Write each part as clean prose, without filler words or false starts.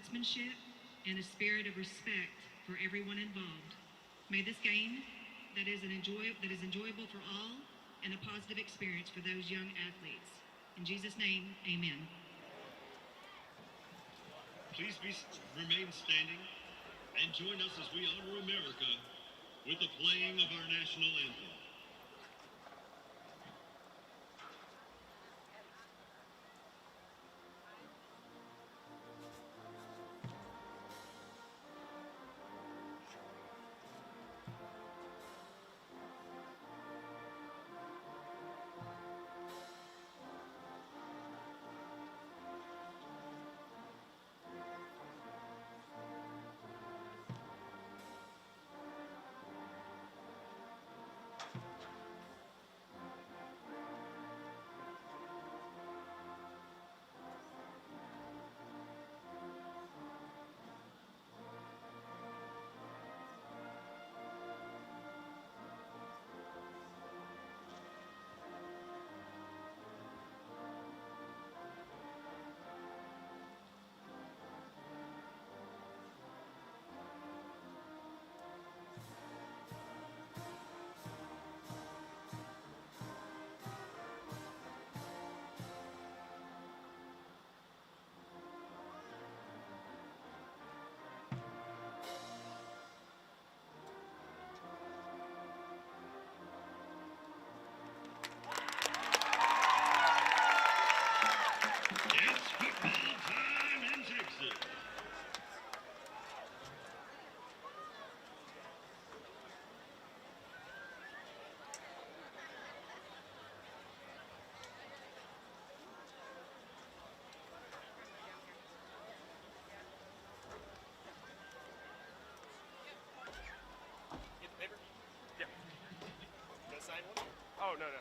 sportsmanship, and a spirit of respect for everyone involved. May this game that is enjoyable for all and a positive experience for those young athletes. In Jesus' name, amen. Please remain standing and join us as we honor America with the playing of our national anthem. Oh, no. You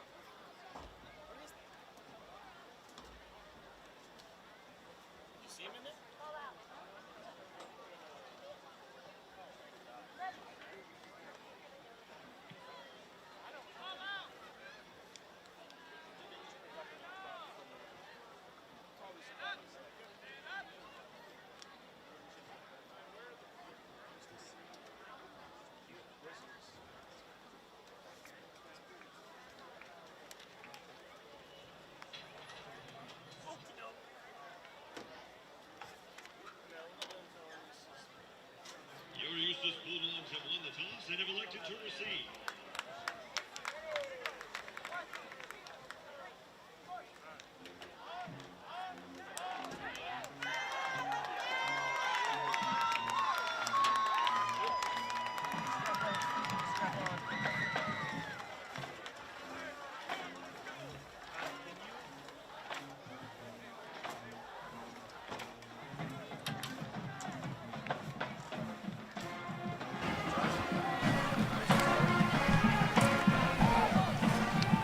see him in there? Your Eustace Bulldogs have won the toss and have elected to receive.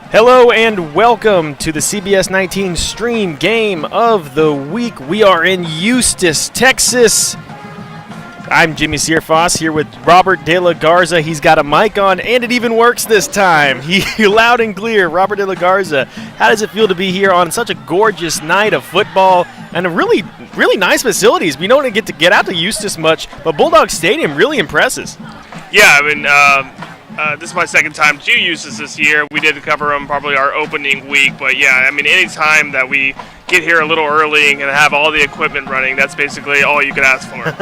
Hello and welcome to the CBS19's stream game of the week. We are in Eustace, Texas. I'm Jimmy Searfoss here with Robert De La Garza. He's got a mic on and it even works this time. He loud and clear. Robert De La Garza, how does it feel to be here on such a gorgeous night of football and a really nice facilities? We don't get out to Eustace much, but Bulldog Stadium really impresses. Yeah, I mean, this is my second time to Eustace this year. We did cover them probably our opening week, but yeah, I mean, any time that we get here a little early and have all the equipment running, that's basically all you can ask for.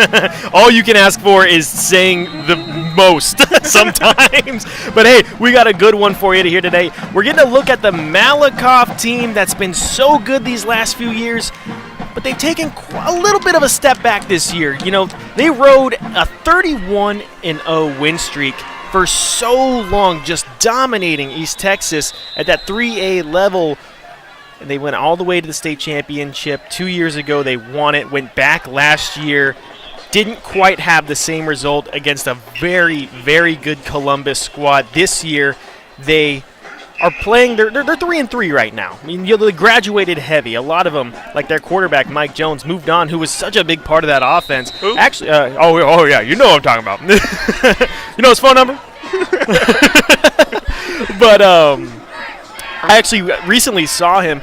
All you can ask for is saying the most sometimes. But hey, we got a good one for you here today. We're getting a look at the Malakoff team that's been so good these last few years, but they've taken a little bit of a step back this year. You know, they rode a 31-0 win streak for so long, just dominating East Texas at that 3A level. And they went all the way to the state championship 2 years ago. They won it, went back last year. Didn't quite have the same result against a very, very good Columbus squad. This year, they are playing, they're 3-3 right now. I mean, they graduated heavy. A lot of them, like their quarterback, Mike Jones, moved on, who was such a big part of that offense. Who? Actually, oh yeah, you know what I'm talking about. You know his phone number? But I actually recently saw him.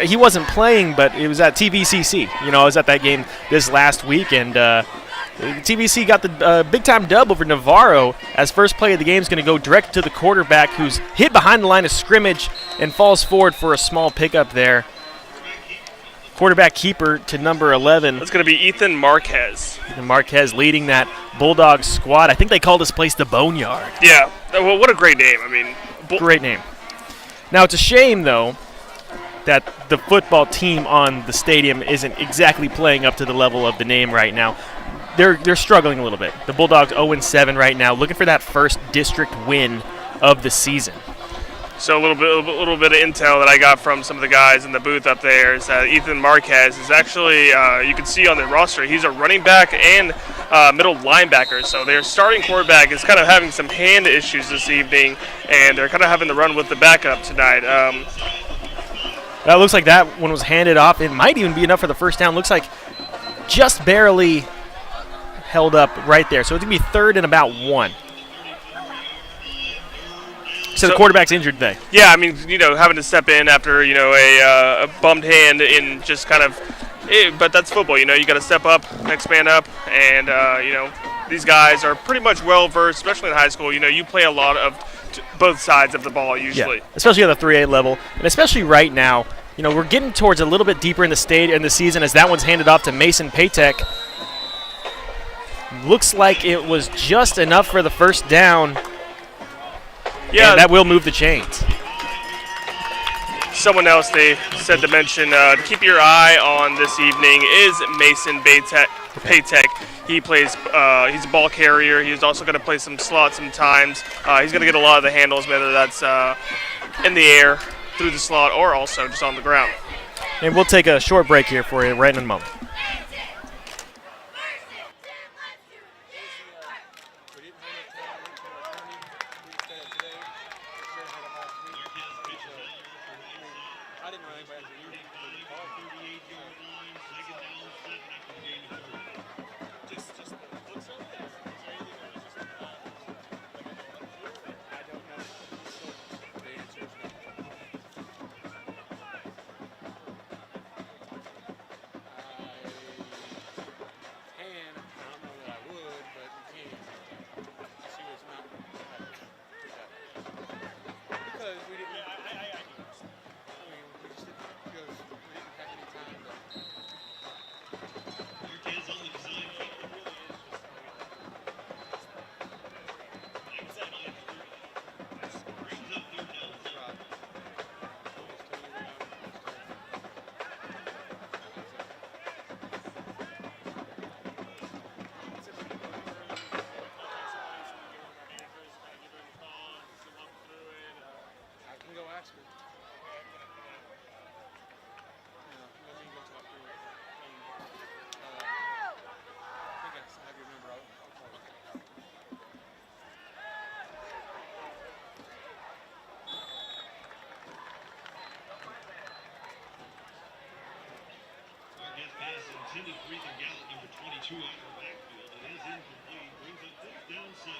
He wasn't playing, but it was at TVCC. I was at that game this last week, and TVC got the big-time dub over Navarro, as first play of the game is going to go direct to the quarterback, who's hit behind the line of scrimmage and falls forward for a small pickup there. Quarterback keeper to number 11. That's going to be Ethan Marquez. Ethan Marquez leading that Bulldogs squad. I think they call this place the Boneyard. Yeah. Well, what a great name. I mean, great name. Now, it's a shame, though, that the football team on the stadium isn't exactly playing up to the level of the name right now. They're struggling a little bit. The Bulldogs 0-7 right now, looking for that first district win of the season. So a little bit of intel that I got from some of the guys in the booth up there is that Ethan Marquez is actually, you can see on the roster, he's a running back and middle linebacker. So their starting quarterback is kind of having some hand issues this evening, and they're kind of having to run with the backup tonight. That looks like that one was handed off. It might even be enough for the first down. Looks like just barely held up right there. So it's going to be 3rd and about 1. So the quarterback's injured today. Yeah, I mean, having to step in after, a bummed hand in just kind of, but that's football, you got to step up, next man up, and, these guys are pretty much well-versed, especially in high school. You play a lot of both sides of the ball usually. Yeah, especially on the 3A level, and especially right now. We're getting towards a little bit deeper in the season as that one's handed off to Mason Patek. Looks like it was just enough for the first down. Yeah, and that will move the chains. Someone else they said to mention to keep your eye on this evening is Mason Patek. He plays. He's a ball carrier. He's also going to play some slot sometimes. He's going to get a lot of the handles, whether that's in the air, through the slot, or also just on the ground. And we'll take a short break here for you right in a moment. Intended for Ethan Gallup, number 22, out of the backfield. It is incomplete. Brings up 4th down 7.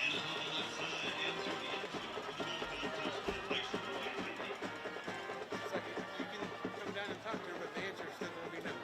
And a ball outside into the end zone for the Malakoff touchdown. Next play. It's like you can come down and talk to her, but the answer is still going to be no.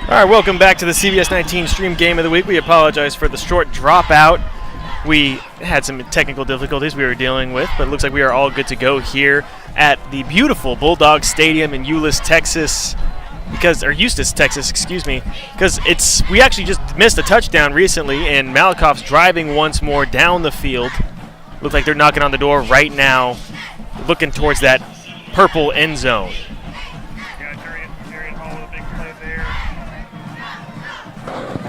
All right, welcome back to the CBS19 Stream Game of the Week. We apologize for the short dropout. We had some technical difficulties we were dealing with, but it looks like we are all good to go here at the beautiful Bulldog Stadium in Euless, Texas. Eustace, Texas, excuse me, because we actually just missed a touchdown recently, and Malakoff's driving once more down the field. Looks like they're knocking on the door right now, looking towards that purple end zone.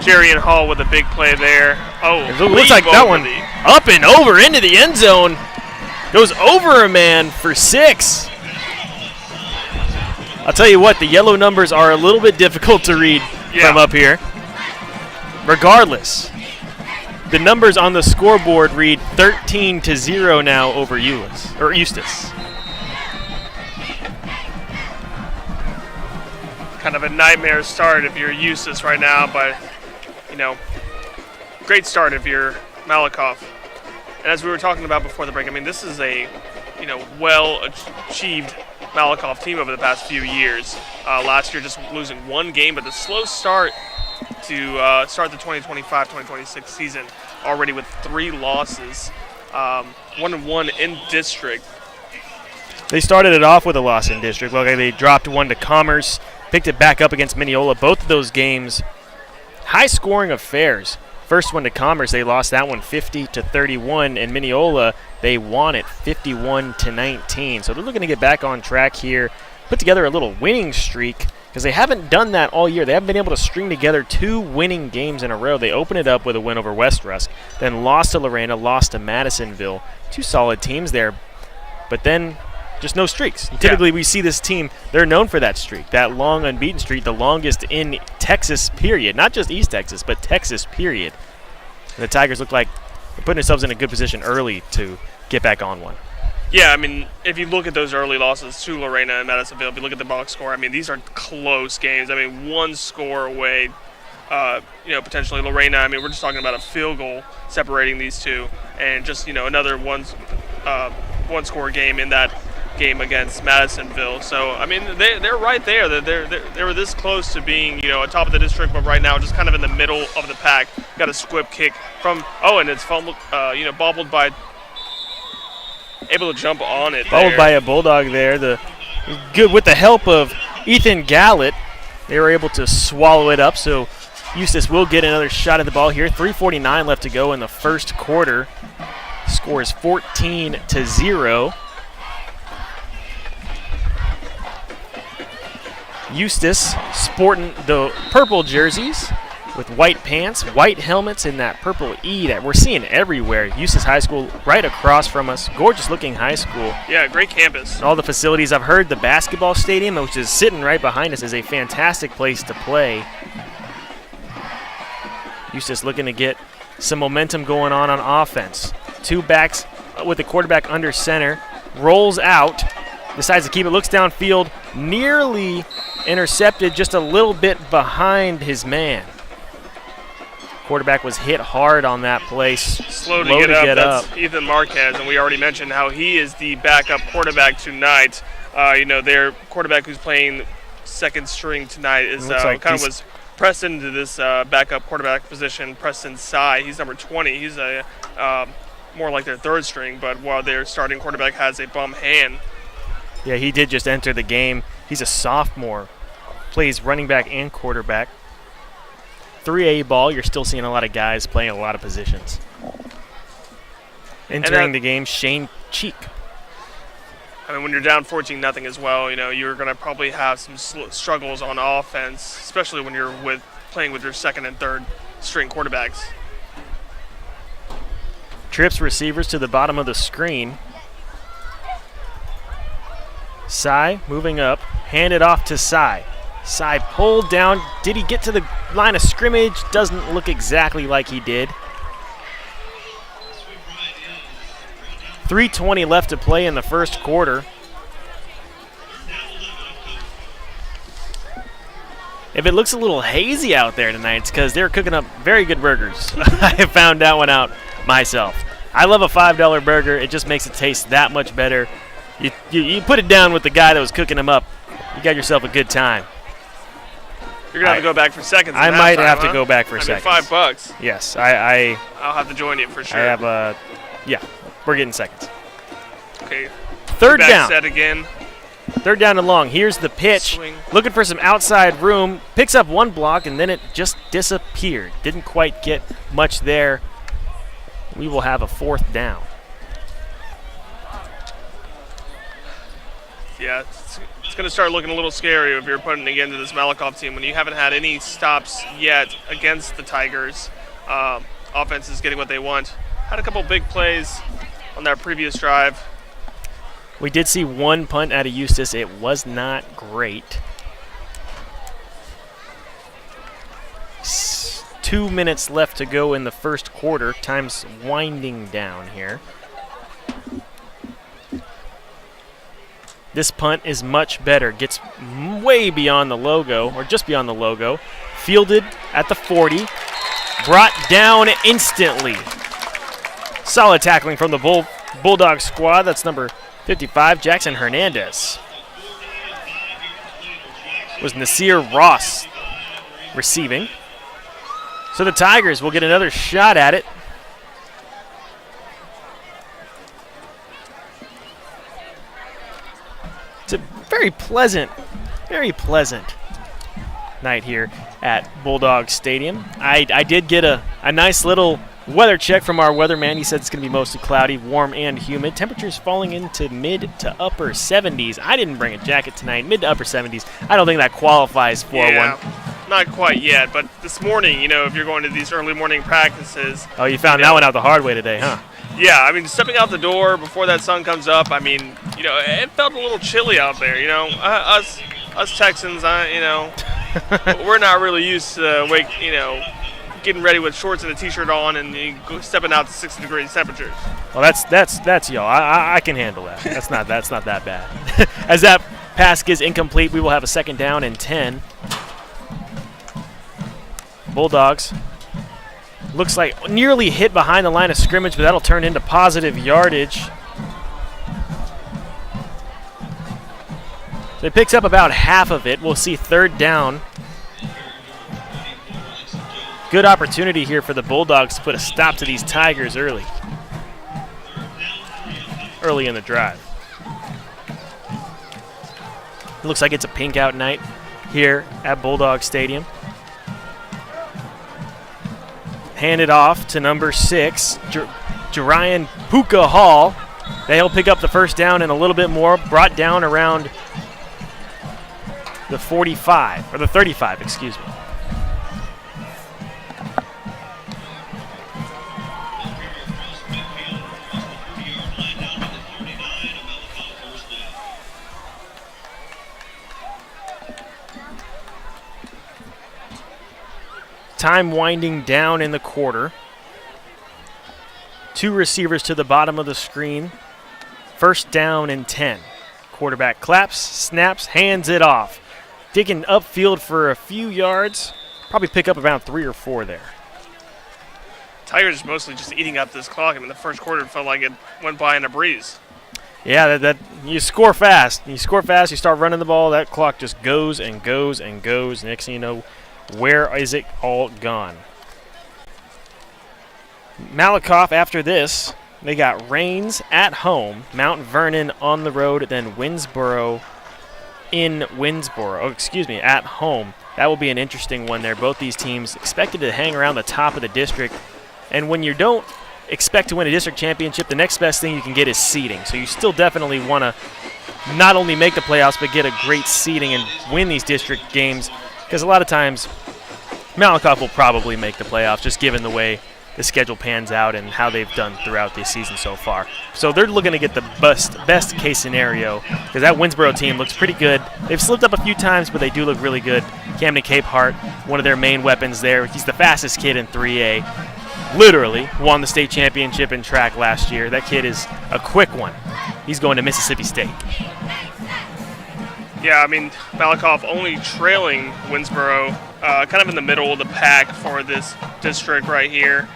Jarian Hall with a big play there. Oh, it looks like that one up and over into the end zone. Goes over a man for 6. I'll tell you what, the yellow numbers are a little bit difficult to read from up here. Regardless, the numbers on the scoreboard read 13-0 now over Eustace. Kind of a nightmare start if you're Eustace right now, but great start if you're Malakoff. And as we were talking about before the break, I mean, this is a well-achieved Malakoff team over the past few years. Last year just losing one game, but the slow start to start the 2025-2026 season already with 3 losses, 1-1 in district. They started it off with a loss in district. They dropped 1 to Commerce, picked it back up against Mineola. Both of those games, high-scoring affairs. First one to Commerce, they lost that one 50-31, and Mineola, they won it 51-19. So they're looking to get back on track here, put together a little winning streak, because they haven't done that all year. They haven't been able to string together 2 winning games in a row. They opened it up with a win over West Rusk, then lost to Lorena, lost to Madisonville. 2 solid teams there, but then just no streaks. And typically we see this team, they're known for that streak, that long unbeaten streak, the longest in Texas, period. Not just East Texas, but Texas, period. And the Tigers look like they're putting themselves in a good position early to get back on one. Yeah, I mean, if you look at those early losses to Lorena and Madisonville, if you look at the box score, I mean, these are close games. I mean, 1 score away, potentially Lorena. I mean, we're just talking about a field goal separating these two, and just, another one-score game in that game against Madisonville. So, I mean, they're right there. They were this close to being, atop of the district, but right now just kind of in the middle of the pack. Got a squib kick from, and it's fumbled, bobbled by, able to jump on it. Bobbled by a Bulldog there. Good with the help of Ethan Gallett, they were able to swallow it up. So Eustace will get another shot at the ball here. 3:49 left to go in the first quarter. Score is 14-0. Eustace sporting the purple jerseys with white pants, white helmets, and that purple E that we're seeing everywhere. Eustace High School right across from us. Gorgeous looking high school. Yeah, great campus. All the facilities. I've heard the basketball stadium, which is sitting right behind us, is a fantastic place to play. Eustace looking to get some momentum going on offense. 2 backs with the quarterback under center. Rolls out. Decides to keep it. Looks downfield. Nearly intercepted, just a little bit behind his man. Quarterback was hit hard on that play. Slow to get up. That's Ethan Marquez, and we already mentioned how he is the backup quarterback tonight. Their quarterback who's playing second string tonight is was pressed into this backup quarterback position. Preston Sy, he's number 20. He's a more like their 3rd string, but while their starting quarterback has a bum hand. Yeah, he did just enter the game. He's a sophomore. Plays running back and quarterback. 3A ball, you're still seeing a lot of guys playing a lot of positions. Entering the game, Shane Cheek. I mean, when you're down 14-0 as well, you're going to probably have some struggles on offense, especially when you're playing with your 2nd and 3rd string quarterbacks. Trips receivers to the bottom of the screen. Sy moving up, handed off to Sy. Sy pulled down. Did he get to the line of scrimmage? Doesn't look exactly like he did. 3:20 left to play in the first quarter. If it looks a little hazy out there tonight, it's because they're cooking up very good burgers. I have found that one out myself. I love a $5 burger. It just makes it taste that much better. You put it down with the guy that was cooking them up, you got yourself a good time. You're gonna have to go back for seconds. I might have to go back for I seconds. mean, $5. Yes, I'll have to join you for sure. I have a. Yeah, we're getting seconds. Okay. Third Back down. set again. Third down and long. Here's the pitch. Swing. Looking for some outside room. Picks up one block, and then it just disappeared. Didn't quite get much there. We will have a fourth down. Yeah, it's going to start looking a little scary if you're putting against this Malakoff team when you haven't had any stops yet against the Tigers. Offense is getting what they want. Had a couple big plays on that previous drive. We did see one punt out of Eustace. It was not great. 2 minutes left to go in the first quarter. Time's winding down here. This punt is much better. Gets way beyond the logo, or just beyond the logo. Fielded at the 40. Brought down instantly. Solid tackling from the Bulldog squad. That's number 55, Jackson Hernandez. Was Nasir Ross receiving. So the Tigers will get another shot at it. It's a very pleasant night here at Bulldog Stadium. I did get a nice little weather check from our weatherman. He said it's going to be mostly cloudy, warm, and humid. Temperatures falling into mid to upper 70s. I didn't bring a jacket tonight. Mid to upper 70s. I don't think that qualifies for one. Not quite yet, but this morning, if you're going to these early morning practices. Oh, you found that one out the hard way today, huh? Yeah, I mean, stepping out the door before that sun comes up, I mean, it felt a little chilly out there, Us Texans, we're not really used to getting ready with shorts and a t-shirt on and stepping out to 60 degrees temperatures. Well, that's y'all. I can handle that. That's not that bad. As that pass is incomplete, we will have a second down and 10. Bulldogs. Looks like nearly hit behind the line of scrimmage, but that'll turn into positive yardage. So it picks up about half of it. We'll see third down. Good opportunity here for the Bulldogs to put a stop to these Tigers early in the drive. It looks like it's a pink out night here at Bulldog Stadium. Handed off to number 6, Jerian Puka Hall. They'll pick up the first down and a little bit more. Brought down around the 45, or the 35, excuse me. Time winding down in the quarter. 2 receivers to the bottom of the screen. First down and 10. Quarterback claps, snaps, hands it off. Digging upfield for a few yards. Probably pick up around 3 or 4 there. Tigers mostly just eating up this clock. I mean, the first quarter felt like it went by in a breeze. Yeah, that you score fast. You start running the ball, that clock just goes and goes and goes. Next thing you know, where is it all gone? Malakoff, after this, they got Rains at home, Mount Vernon on the road, then Winsboro at home. That will be an interesting one there. Both these teams expected to hang around the top of the district. And when you don't expect to win a district championship, the next best thing you can get is seeding. So you still definitely want to not only make the playoffs, but get a great seeding and win these district games. Because a lot of times, Malakoff will probably make the playoffs, just given the way the schedule pans out and how they've done throughout this season so far. So they're looking to get the best case scenario, because that Winsboro team looks pretty good. They've slipped up a few times, but they do look really good. Camden Capehart, one of their main weapons there. He's the fastest kid in 3A. Literally won the state championship in track last year. That kid is a quick one. He's going to Mississippi State. Yeah, I mean, Malakoff only trailing Winsboro, kind of in the middle of the pack for this district right here,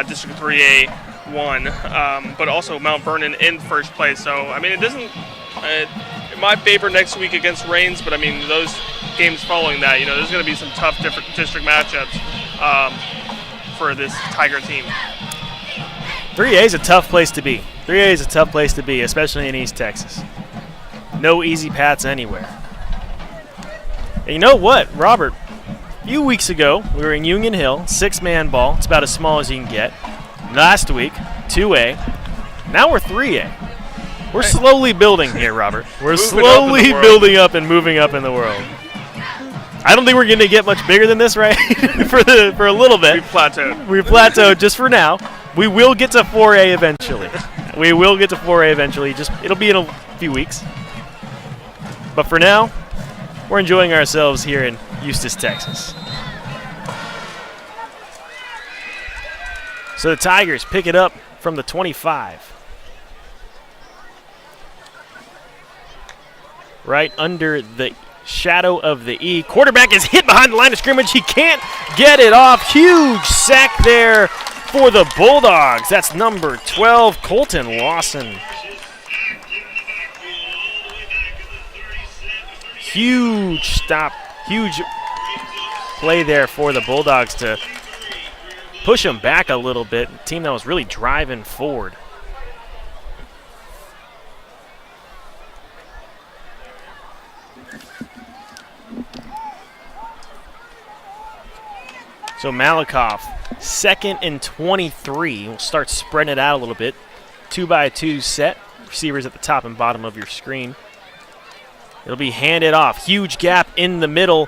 District 3A1, but also Mount Vernon in first place. So, I mean, it my favor next week against Reigns, but I mean those games following that, there's going to be some tough different district matchups for this Tiger team. 3A is a tough place to be. 3A is a tough place to be, especially in East Texas. No easy paths anywhere. And you know what, Robert? A few weeks ago, we were in Union Hill, 6-man ball. It's about as small as you can get. Last week, 2A. Now we're 3A. We're slowly building here, Robert. We're slowly building up and moving up in the world. I don't think we're going to get much bigger than this, right? for a little bit. We've plateaued. We've plateaued just for now. We will get to 4A eventually. We will get to 4A eventually. It'll be in a few weeks. But for now, we're enjoying ourselves here in Eustace, Texas. So the Tigers pick it up from the 25. Right under the shadow of the E. Quarterback is hit behind the line of scrimmage. He can't get it off. Huge sack there for the Bulldogs. That's number 12, Colton Lawson. Huge stop, huge play there for the Bulldogs to push them back a little bit. A team that was really driving forward. So Malakoff, 2nd and 23. We'll start spreading it out a little bit. 2-by-2 set. Receivers at the top and bottom of your screen. It'll be handed off. Huge gap in the middle.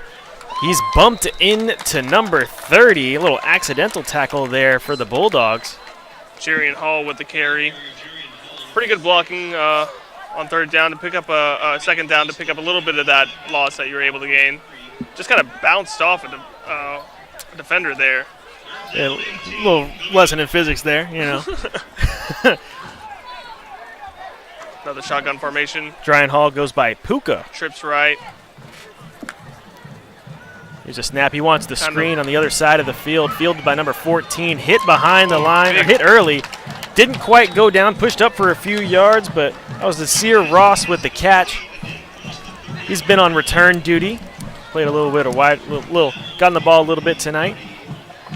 He's bumped into number 30. A little accidental tackle there for the Bulldogs. Jerian Hall with the carry. Pretty good blocking on third down to pick up a second down to pick up a little bit of that loss that you were able to gain. Just kind of bounced off of the defender there. Yeah, a little lesson in physics there, Another shotgun formation. Jerian Hall goes by Puka. Trips right. Here's a snap. He wants the screen on the other side of the field. Fielded by number 14. Hit behind the line, or hit early. Didn't quite go down. Pushed up for a few yards, but that was the Sear Ross with the catch. He's been on return duty. Played a little bit of gotten the ball a little bit tonight.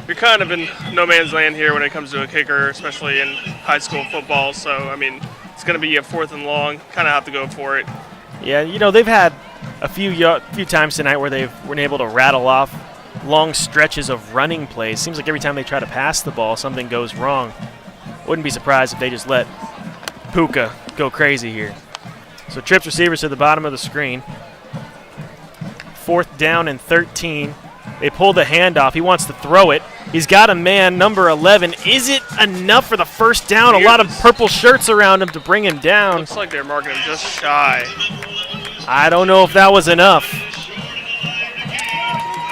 You're kind of in no man's land here when it comes to a kicker, especially in high school football. So, I mean, it's going to be a 4th and long. Kind of have to go for it. Yeah, they've had a few times tonight where they've been able to rattle off long stretches of running plays. Seems like every time they try to pass the ball, something goes wrong. Wouldn't be surprised if they just let Puka go crazy here. So trips receivers to the bottom of the screen. 4th down and 13. They pull the handoff. He wants to throw it. He's got a man, number 11. Is it enough for the first down? A lot of purple shirts around him to bring him down. Looks like they're marking him just shy. I don't know if that was enough.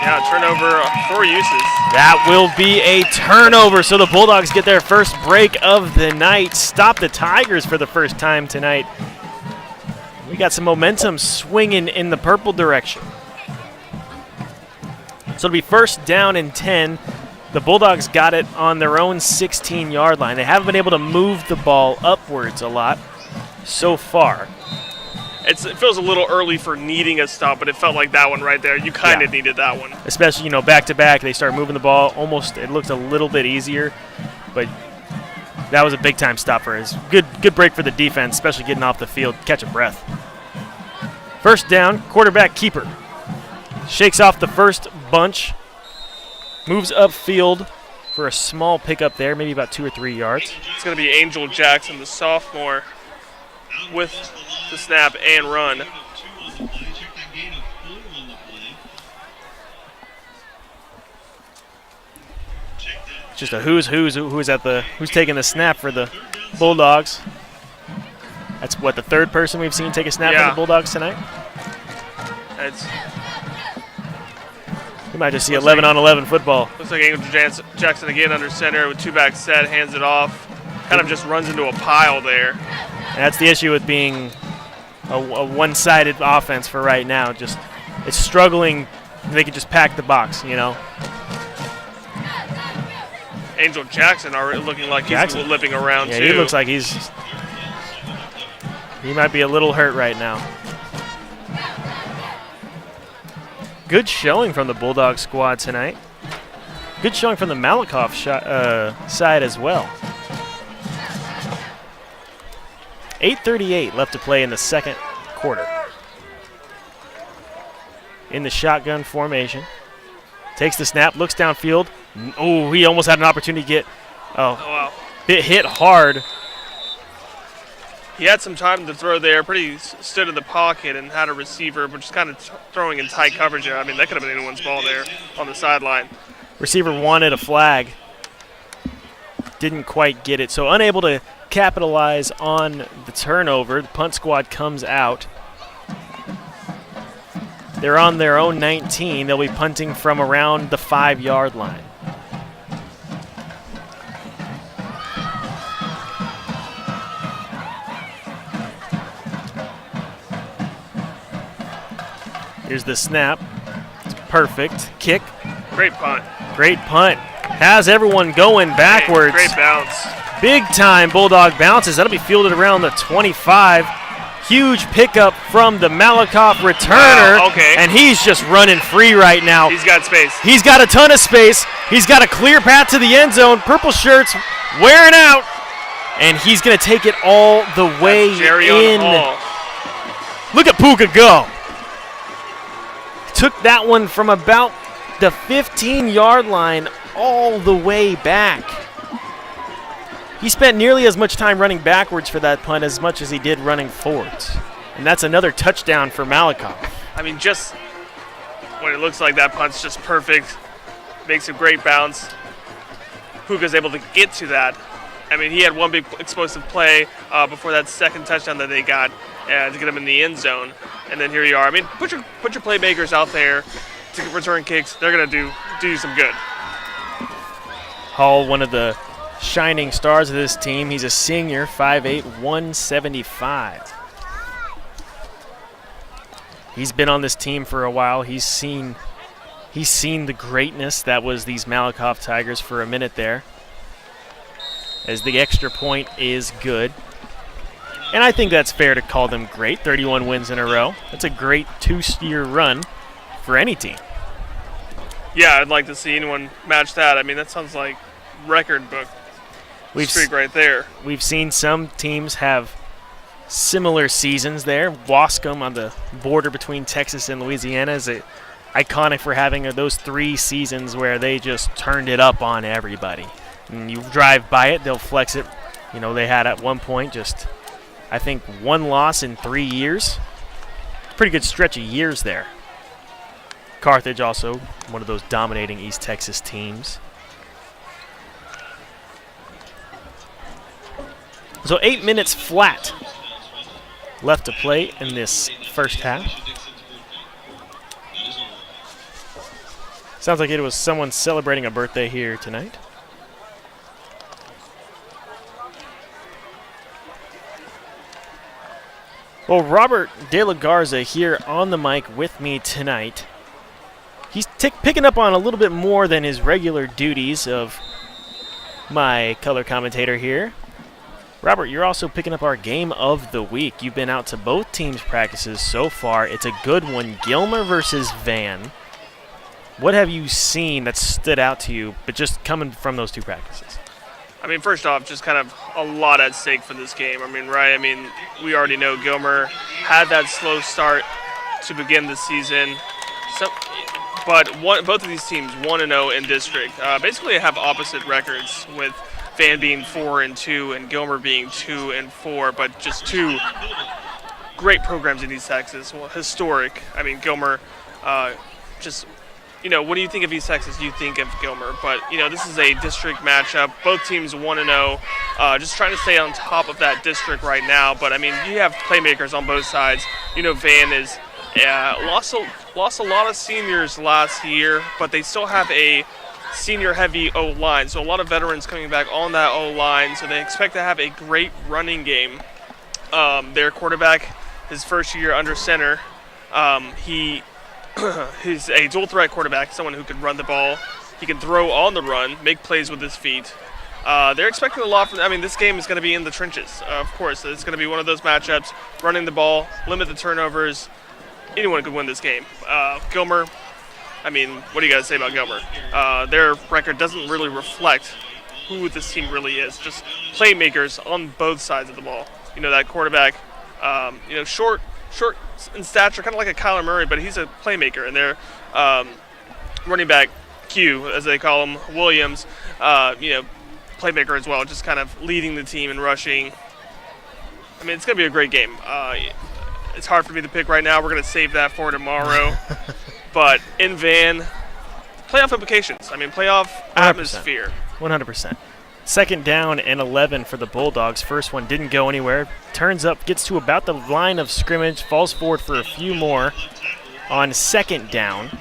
Yeah, turnover for Eustace. That will be a turnover, so the Bulldogs get their first break of the night. Stop the Tigers for the first time tonight. We got some momentum swinging in the purple direction. So it'll be 1st down and 10. The Bulldogs got it on their own 16-yard line. They haven't been able to move the ball upwards a lot so far. It feels a little early for needing a stop, but it felt like that one right there. You kind of needed that one. Especially, back-to-back, they start moving the ball. Almost, it looked a little bit easier, but that was a big-time stop for us. Good break for the defense, especially getting off the field, catch a breath. 1st down, quarterback keeper. Shakes off the first bunch, moves upfield for a small pickup there, maybe about 2 or 3 yards. It's going to be Angel Jackson, the sophomore, with the snap and run. Just a who's taking the snap for the Bulldogs. That's what, the 3rd person we've seen take a snap for the Bulldogs tonight? We might just see 11-on-11 football. Looks like Angel Jackson again under center with 2-back set, hands it off. Kind of just runs into a pile there. And that's the issue with being a one-sided offense for right now. Just it's struggling. They could just pack the box, Angel Jackson are looking like he's limping around too. He looks like he might be a little hurt right now. Good showing from the Bulldog squad tonight. Good showing from the Malakoff side as well. 8:38 left to play in the second quarter. In the shotgun formation. Takes the snap, looks downfield. Oh, he almost had an opportunity to get wow. hit hard. He had some time to throw there, stood in the pocket and had a receiver, but just kind of throwing in tight coverage there. I mean, that could have been anyone's ball there on the sideline. Receiver wanted a flag. Didn't quite get it, so unable to capitalize on the turnover. The punt squad comes out. They're on their own 19. They'll be punting from around the 5-yard line. Here's the snap. It's perfect. Kick. Great punt. Great punt. Has everyone going backwards. Great bounce. Big time Bulldog bounces. That'll be fielded around the 25. Huge pickup from the Malakoff returner. Wow, okay. And he's just running free right now. He's got space. He's got a ton of space. He's got a clear path to the end zone. Purple shirts wearing out. And he's going to take it all the way in. Look at Puka go. Took that one from about the 15-yard line all the way back. He spent nearly as much time running backwards for that punt as much as he did running forwards. And that's another touchdown for Malakoff. I mean, just when it looks like that punt's just perfect, makes a great bounce. Puka's able to get to that. I mean, he had one big explosive play before that second touchdown that they got to get him in the end zone. And then here you are. I mean, put your playmakers out there to return kicks. They're going to do some good. Hall, one of the shining stars of this team. He's a senior, 5'8", 175. He's been on this team for a while. He's seen the greatness that was these Malakoff Tigers for a minute there. As the extra point is good. And I think that's fair to call them great. 31 wins in a row. That's a great 2-year run for any team. Yeah, I'd like to see anyone match that. I mean, that sounds like record book streak right there. We've seen some teams have similar seasons there. Wascom on the border between Texas and Louisiana is iconic for having those 3 seasons where they just turned it up on everybody. And you drive by it, they'll flex it. You know, they had at one point just, I think, 1 loss in 3 years. Pretty good stretch of years there. Carthage also one of those dominating East Texas teams. So 8 minutes flat left to play in this first half. Sounds like it was someone celebrating a birthday here tonight. Well, Robert De La Garza here on the mic with me tonight. He's picking up on a little bit more than his regular duties of my color commentator here. Robert, you're also picking up our game of the week. You've been out to both teams' practices so far. It's a good one, Gilmer versus Van. What have you seen that stood out to you, but just coming from those 2 practices? I mean, first off, just kind of a lot at stake for this game. I mean, right? I mean, we already know Gilmer had that slow start to begin the season. But both of these teams 1-0 in district. Basically have opposite records, with Van being 4-2 and Gilmer being 2-4. But just 2 great programs in East Texas. Well, historic. I mean, Gilmer just. You know, when you think of East Texas, you think of Gilmer. But, you know, this is a district matchup. Both teams 1-0. Just trying to stay on top of that district right now. But, I mean, you have playmakers on both sides. You know, Van is lost a lot of seniors last year, but they still have a senior-heavy O-line. So a lot of veterans coming back on that O-line. So they expect to have a great running game. Their quarterback, his first year under center, he's a dual-threat quarterback, someone who can run the ball. He can throw on the run, make plays with his feet. They're expecting a lot from. I mean, this game is going to be in the trenches, of course. It's going to be one of those matchups, running the ball, limit the turnovers. Anyone could win this game. Gilmer, I mean, what do you guys say about Gomer? Their record doesn't really reflect who this team really is. Just playmakers on both sides of the ball. You know, that quarterback, short in stature, kind of like a Kyler Murray, but he's a playmaker. And their running back, Q, as they call him, Williams, playmaker as well, just kind of leading the team and rushing. I mean, it's going to be a great game. It's hard for me to pick right now. We're going to save that for tomorrow. But in Van, playoff implications. I mean, playoff 100%. atmosphere. 100%. Second down and 11 for the Bulldogs. First one didn't go anywhere. Turns up, gets to about the line of scrimmage, falls forward for a few more on second down.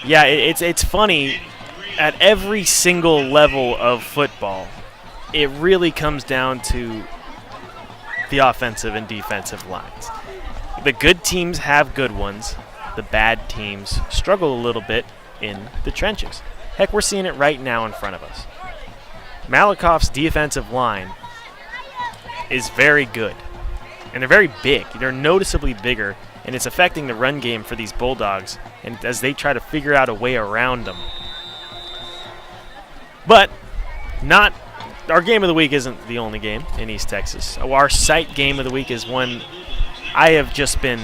Yeah, it's funny. At every single level of football, it really comes down to the offensive and defensive lines. The good teams have good ones. The bad teams struggle a little bit in the trenches. Heck, we're seeing it right now in front of us. Malakoff's defensive line is very good, and they're very big. They're noticeably bigger, and it's affecting the run game for these Bulldogs and as they try to figure out a way around them. But our game of the week isn't the only game in East Texas. Our site game of the week is one I have just been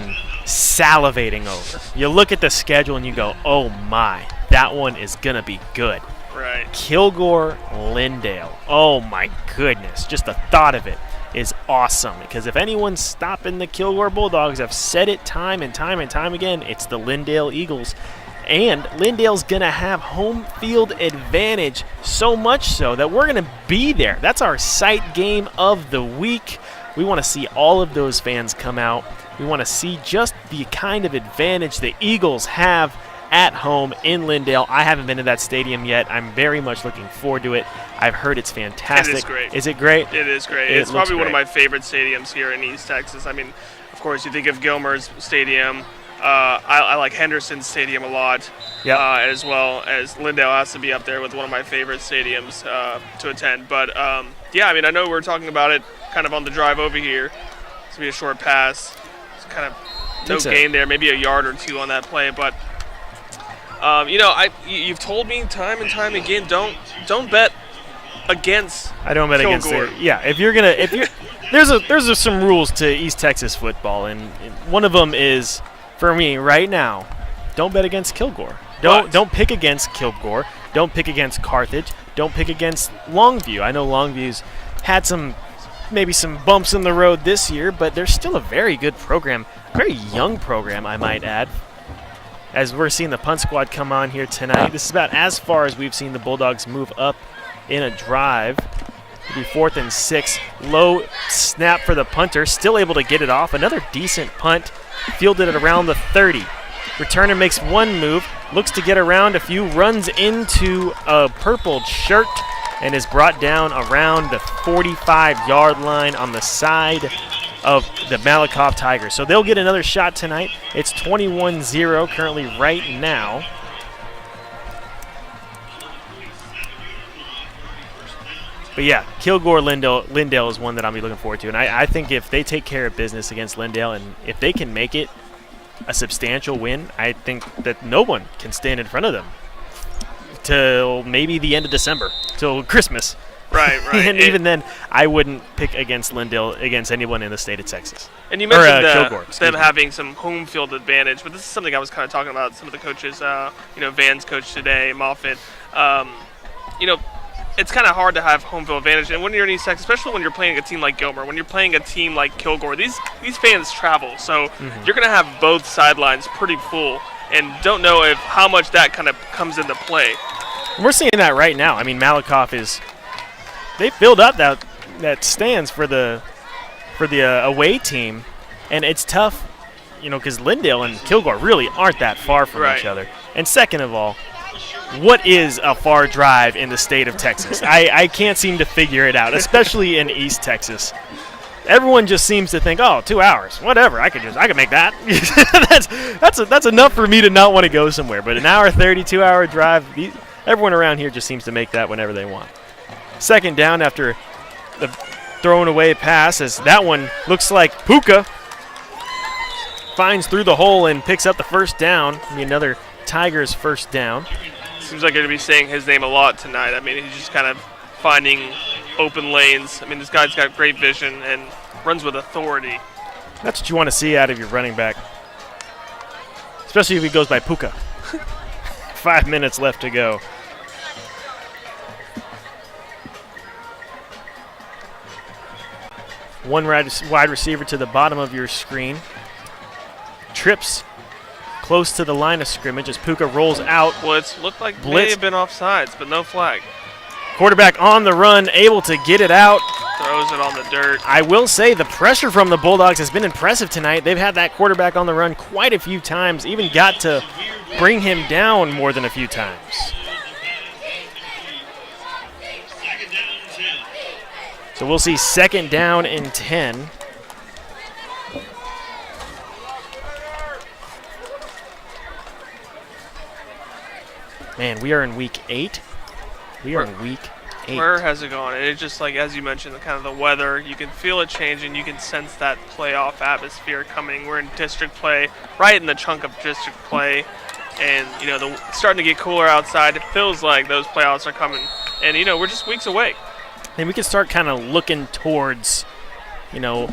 salivating over. You look at the schedule and you go, oh my, that one is going to be good. Right. Kilgore, Lindale. Oh my goodness. Just the thought of it is awesome. Because if anyone's stopping the Kilgore Bulldogs, I've said it time and time and time again, it's the Lindale Eagles. And Lindale's going to have home field advantage, so much so that we're going to be there. That's our site game of the week. We want to see all of those fans come out. We want to see just the kind of advantage the Eagles have at home in Lindale. I haven't been to that stadium yet. I'm very much looking forward to it. I've heard it's fantastic. It is great. Is it great? It is great. It's probably one of my favorite stadiums here in East Texas. I mean, of course, you think of Gilmer's Stadium. I like Henderson Stadium a lot, as well as Lindale has to be up there with one of my favorite stadiums to attend. But, I mean, I know we're talking about it kind of on the drive over here. It's going to be a short pass. It's kind of no gain there, maybe a yard or two on that play. But, you've told me time and time again, don't bet against I don't bet Kilgore. against it. Yeah, if you're there's some rules to East Texas football, and one of them is, for me right now, don't bet against Kilgore. Don't pick against Kilgore. Don't pick against Carthage. Don't pick against Longview. I know Longview's had maybe some bumps in the road this year, but they're still a very good program, very young program, I might add. As we're seeing the punt squad come on here tonight, this is about as far as we've seen the Bulldogs move up in a drive. It'll be 4th and 6. Low snap for the punter, still able to get it off. Another decent punt. Fielded it around the 30. Returner makes one move, looks to get around a few, runs into a purple shirt, and is brought down around the 45-yard line on the side of the Malakoff Tigers. So they'll get another shot tonight. It's 21-0 currently right now. But yeah, Kilgore Lindale is one that I'll be looking forward to. And I think if they take care of business against Lindale and if they can make it a substantial win, I think that no one can stand in front of them till maybe the end of December, till Christmas. Right. And even then, I wouldn't pick against Lindale against anyone in the state of Texas. And you mentioned Kilgore, them having some home field advantage, but this is something I was kind of talking about. Some of the coaches, Van's coach today, Moffitt, it's kind of hard to have home field advantage. And when you're in East Texas, especially when you're playing a team like Gilmer, when you're playing a team like Kilgore, these fans travel. So you're going to have both sidelines pretty full and don't know how much that kind of comes into play. We're seeing that right now. I mean, Malakoff they filled up that stands for the away team, and it's tough, because Lindale and Kilgore really aren't that far from each other. And second of all, what is a far drive in the state of Texas? I can't seem to figure it out, especially in East Texas. Everyone just seems to think, 2 hours, whatever. I can make that. that's enough for me to not want to go somewhere. But an hour 32-hour drive, everyone around here just seems to make that whenever they want. Second down after the thrown away pass, as that one looks like Puka finds through the hole and picks up the first down. Another Tigers first down. Seems like you're going to be saying his name a lot tonight. I mean, he's just kind of finding open lanes. I mean, this guy's got great vision and runs with authority. That's what you want to see out of your running back, especially if he goes by Puka. 5 minutes left to go. One wide receiver to the bottom of your screen. Trips close to the line of scrimmage as Puka rolls out. Well, it's looked like Blitz. may have been offsides, but no flag. Quarterback on the run, able to get it out. Throws it on the dirt. I will say the pressure from the Bulldogs has been impressive tonight. They've had that quarterback on the run quite a few times, even got to bring him down more than a few times. So we'll see second down and 10. Man, we are in week 8. We are in week 8. Where has it gone? It's just like, as you mentioned, the kind of the weather. You can feel it changing. You can sense that playoff atmosphere coming. We're in district play, right in the chunk of district play. And, you know, it's starting to get cooler outside. It feels like those playoffs are coming. And, you know, we're just weeks away. And we can start kind of looking towards, you know,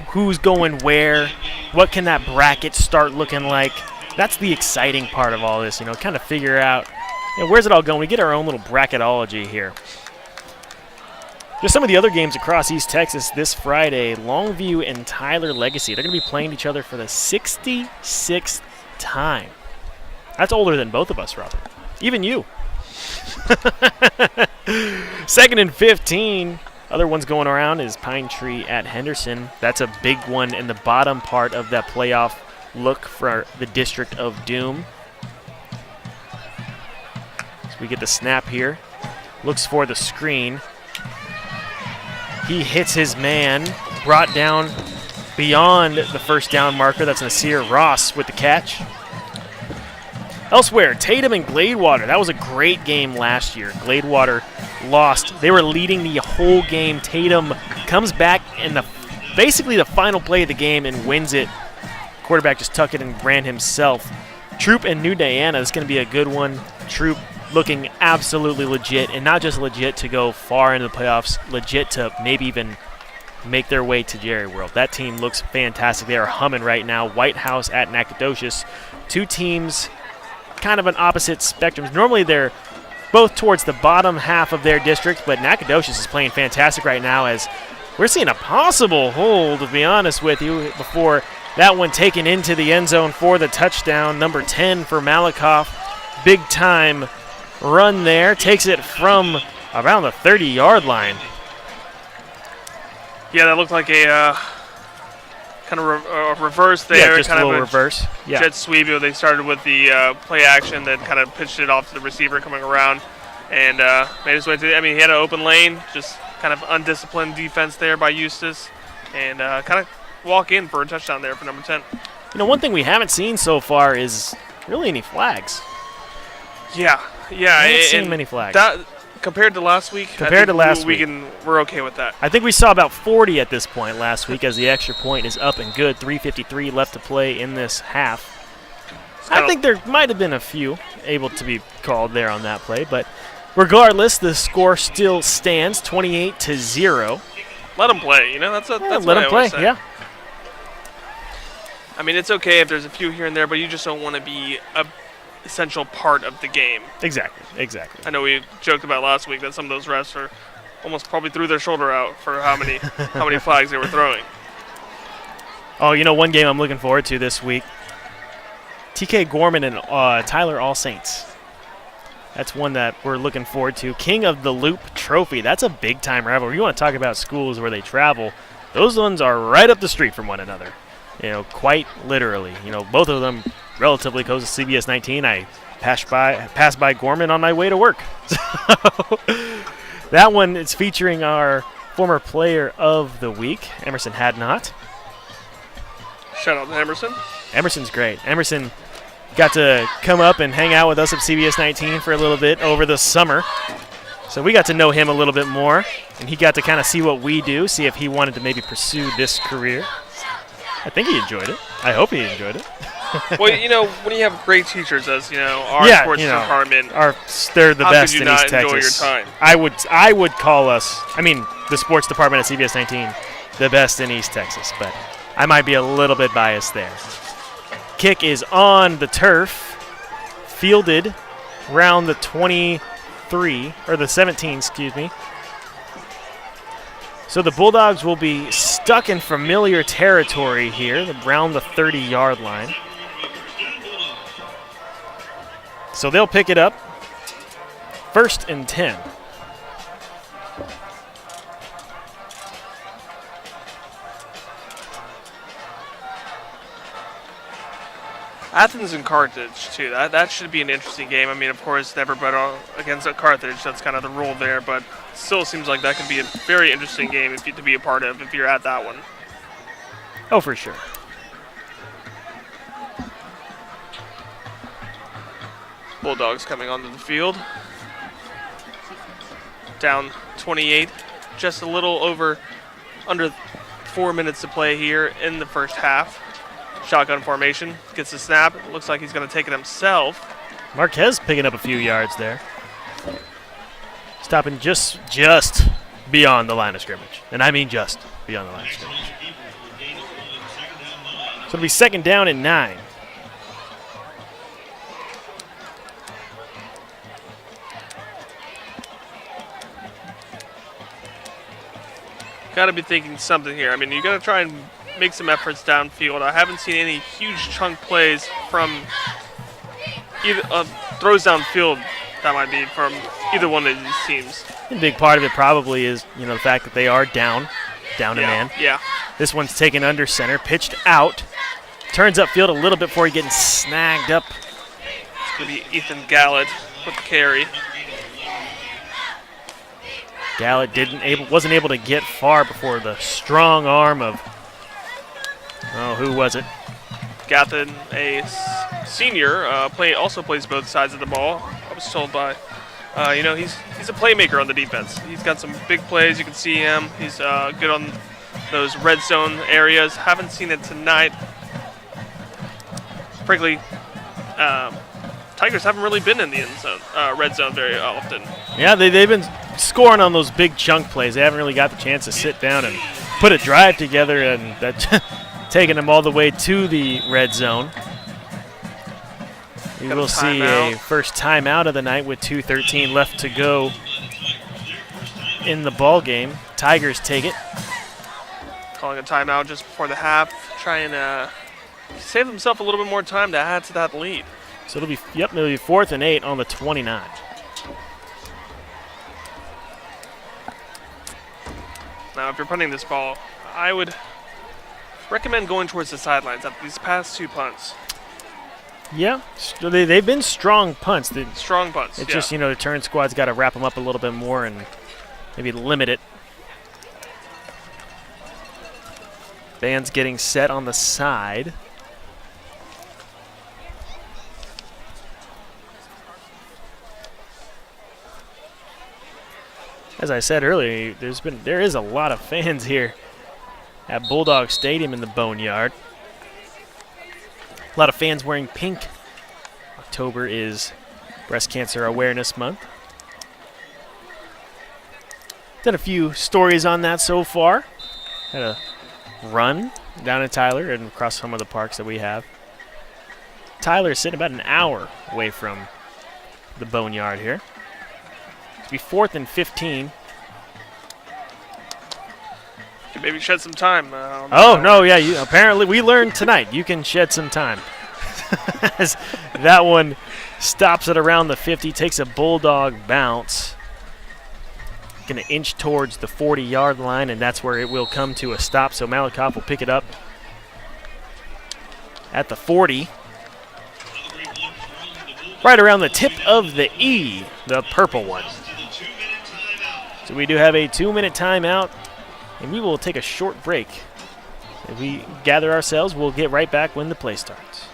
who's going where, what can that bracket start looking like. That's the exciting part of all this, you know, kind of figure out, you know, where's it all going. We get our own little bracketology here. Just some of the other games across East Texas this Friday, Longview and Tyler Legacy. They're going to be playing each other for the 66th time. That's older than both of us, Robert. Even you. Second and 15. Other ones going around is Pine Tree at Henderson. That's a big one in the bottom part of that playoff look for the District of Doom. So we get the snap here. Looks for the screen. He hits his man. Brought down beyond the first down marker. That's Nasir Ross with the catch. Elsewhere, Tatum and Gladewater. That was a great game last year. Gladewater lost. They were leading the whole game. Tatum comes back in basically the final play of the game and wins it. Quarterback just tucked it and ran himself. Troop and New Diana. This is going to be a good one. Troop looking absolutely legit, and not just legit to go far into the playoffs, legit to maybe even make their way to Jerry World. That team looks fantastic. They are humming right now. White House at Nacogdoches. Two teams kind of on opposite spectrums. Normally they're both towards the bottom half of their district, but Nacogdoches is playing fantastic right now as we're seeing a possible hold, to be honest with you, before that one taken into the end zone for the touchdown. Number 10 for Malakoff. Big time run there. Takes it from around the 30-yard line. Yeah, that looked like a kind of a reverse there. Yeah, just kind a little of reverse. Yeah. Jet sweep. They started with the play action, then kind of pitched it off to the receiver coming around and made his way to, I mean, he had an open lane, just kind of undisciplined defense there by Eustace, and kind of walk in for a touchdown there for number 10. You know, one thing we haven't seen so far is really any flags. Yeah. I haven't seen many flags. Compared to last week, we're okay with that. I think we saw about 40 at this point last week as the extra point is up and good. 3:53 left to play in this half. I think there might have been a few able to be called there on that play, but regardless, the score still stands 28-0. Let them play, you know, that's let what them I play, always say. yeah. I mean, it's okay if there's a few here and there, but you just don't want to be a essential part of the game. Exactly. I know we joked about last week that some of those refs are almost probably threw their shoulder out for how many flags they were throwing. Oh, you know, one game I'm looking forward to this week. TK Gorman and Tyler All Saints. That's one that we're looking forward to. King of the Loop Trophy. That's a big-time rivalry. You want to talk about schools where they travel. Those ones are right up the street from one another. You know, quite literally. You know, both of them relatively close to CBS19. I passed by Gorman on my way to work. So that one is featuring our former player of the week, Emerson Hadnot. Shout out to Emerson. Emerson's great. Emerson got to come up and hang out with us at CBS19 for a little bit over the summer. So we got to know him a little bit more, and he got to kind of see what we do, see if he wanted to maybe pursue this career. I think he enjoyed it. I hope he enjoyed it. Well, you know, when you have great teachers as, you know, our Yeah, sports you know, department, they're the how best could you in not East enjoy Texas. your time? I would call us, the sports department at CBS 19, the best in East Texas, but I might be a little bit biased there. Kick is on the turf, fielded around the 23, or the 17, excuse me. So the Bulldogs will be stuck in familiar territory here, around the 30-yard line. So they'll pick it up. 1st and 10. Athens and Carthage, too. That should be an interesting game. I mean, of course, never bet against Carthage. That's kind of the rule there, but still seems like that could be a very interesting game to be a part of if you're at that one. Oh, for sure. Bulldogs coming onto the field. Down 28. Just a little under 4 minutes to play here in the first half. Shotgun formation. Gets the snap. Looks like he's going to take it himself. Marquez picking up a few yards there. Stopping just beyond the line of scrimmage. And I mean just beyond the line of scrimmage. So it'll be 2nd down and 9. Got to be thinking something here. I mean, you got to try and make some efforts downfield. I haven't seen any huge chunk plays from either throws downfield that might be from either one of these teams. A big part of it probably is, the fact that they are down a man. Yeah. This one's taken under center, pitched out, turns upfield a little bit before he getting snagged up. It's going to be Ethan Gallant with the carry. Gallant wasn't able to get far before the strong arm of, who was it? Gathan, a senior, also plays both sides of the ball. I was told by, he's a playmaker on the defense. He's got some big plays. You can see him. He's good on those red zone areas. Haven't seen it tonight. Frankly, Tigers haven't really been in the red zone very often. Yeah, they've been scoring on those big chunk plays. They haven't really got the chance to sit down and put a drive together, and that taking them all the way to the red zone. We will see a first timeout of the night with 2:13 left to go in the ball game. Tigers take it. Calling a timeout just before the half, trying to save themselves a little bit more time to add to that lead. So it'll be 4th and 8 on the 29. Now, if you're punting this ball, I would recommend going towards the sidelines after these past 2 punts. Yeah, they've been strong punts. Strong punts, It's just, the return squad's got to wrap them up a little bit more and maybe limit it. Band's getting set on the side. As I said earlier, there is a lot of fans here at Bulldog Stadium in the Boneyard. A lot of fans wearing pink. October is Breast Cancer Awareness Month. Done a few stories on that so far. Had a run down in Tyler and across some of the parks that we have. Tyler is sitting about an hour away from the Boneyard here. It'll be 4th and 15. Can maybe shed some time. Apparently we learned tonight you can shed some time. As that one stops at around the 50, takes a Bulldog bounce. Going to inch towards the 40-yard line, and that's where it will come to a stop. So Malakoff will pick it up at the 40. Right around the tip of the E, the purple one. So we do have a 2-minute timeout, and we will take a short break. If we gather ourselves, we'll get right back when the play starts.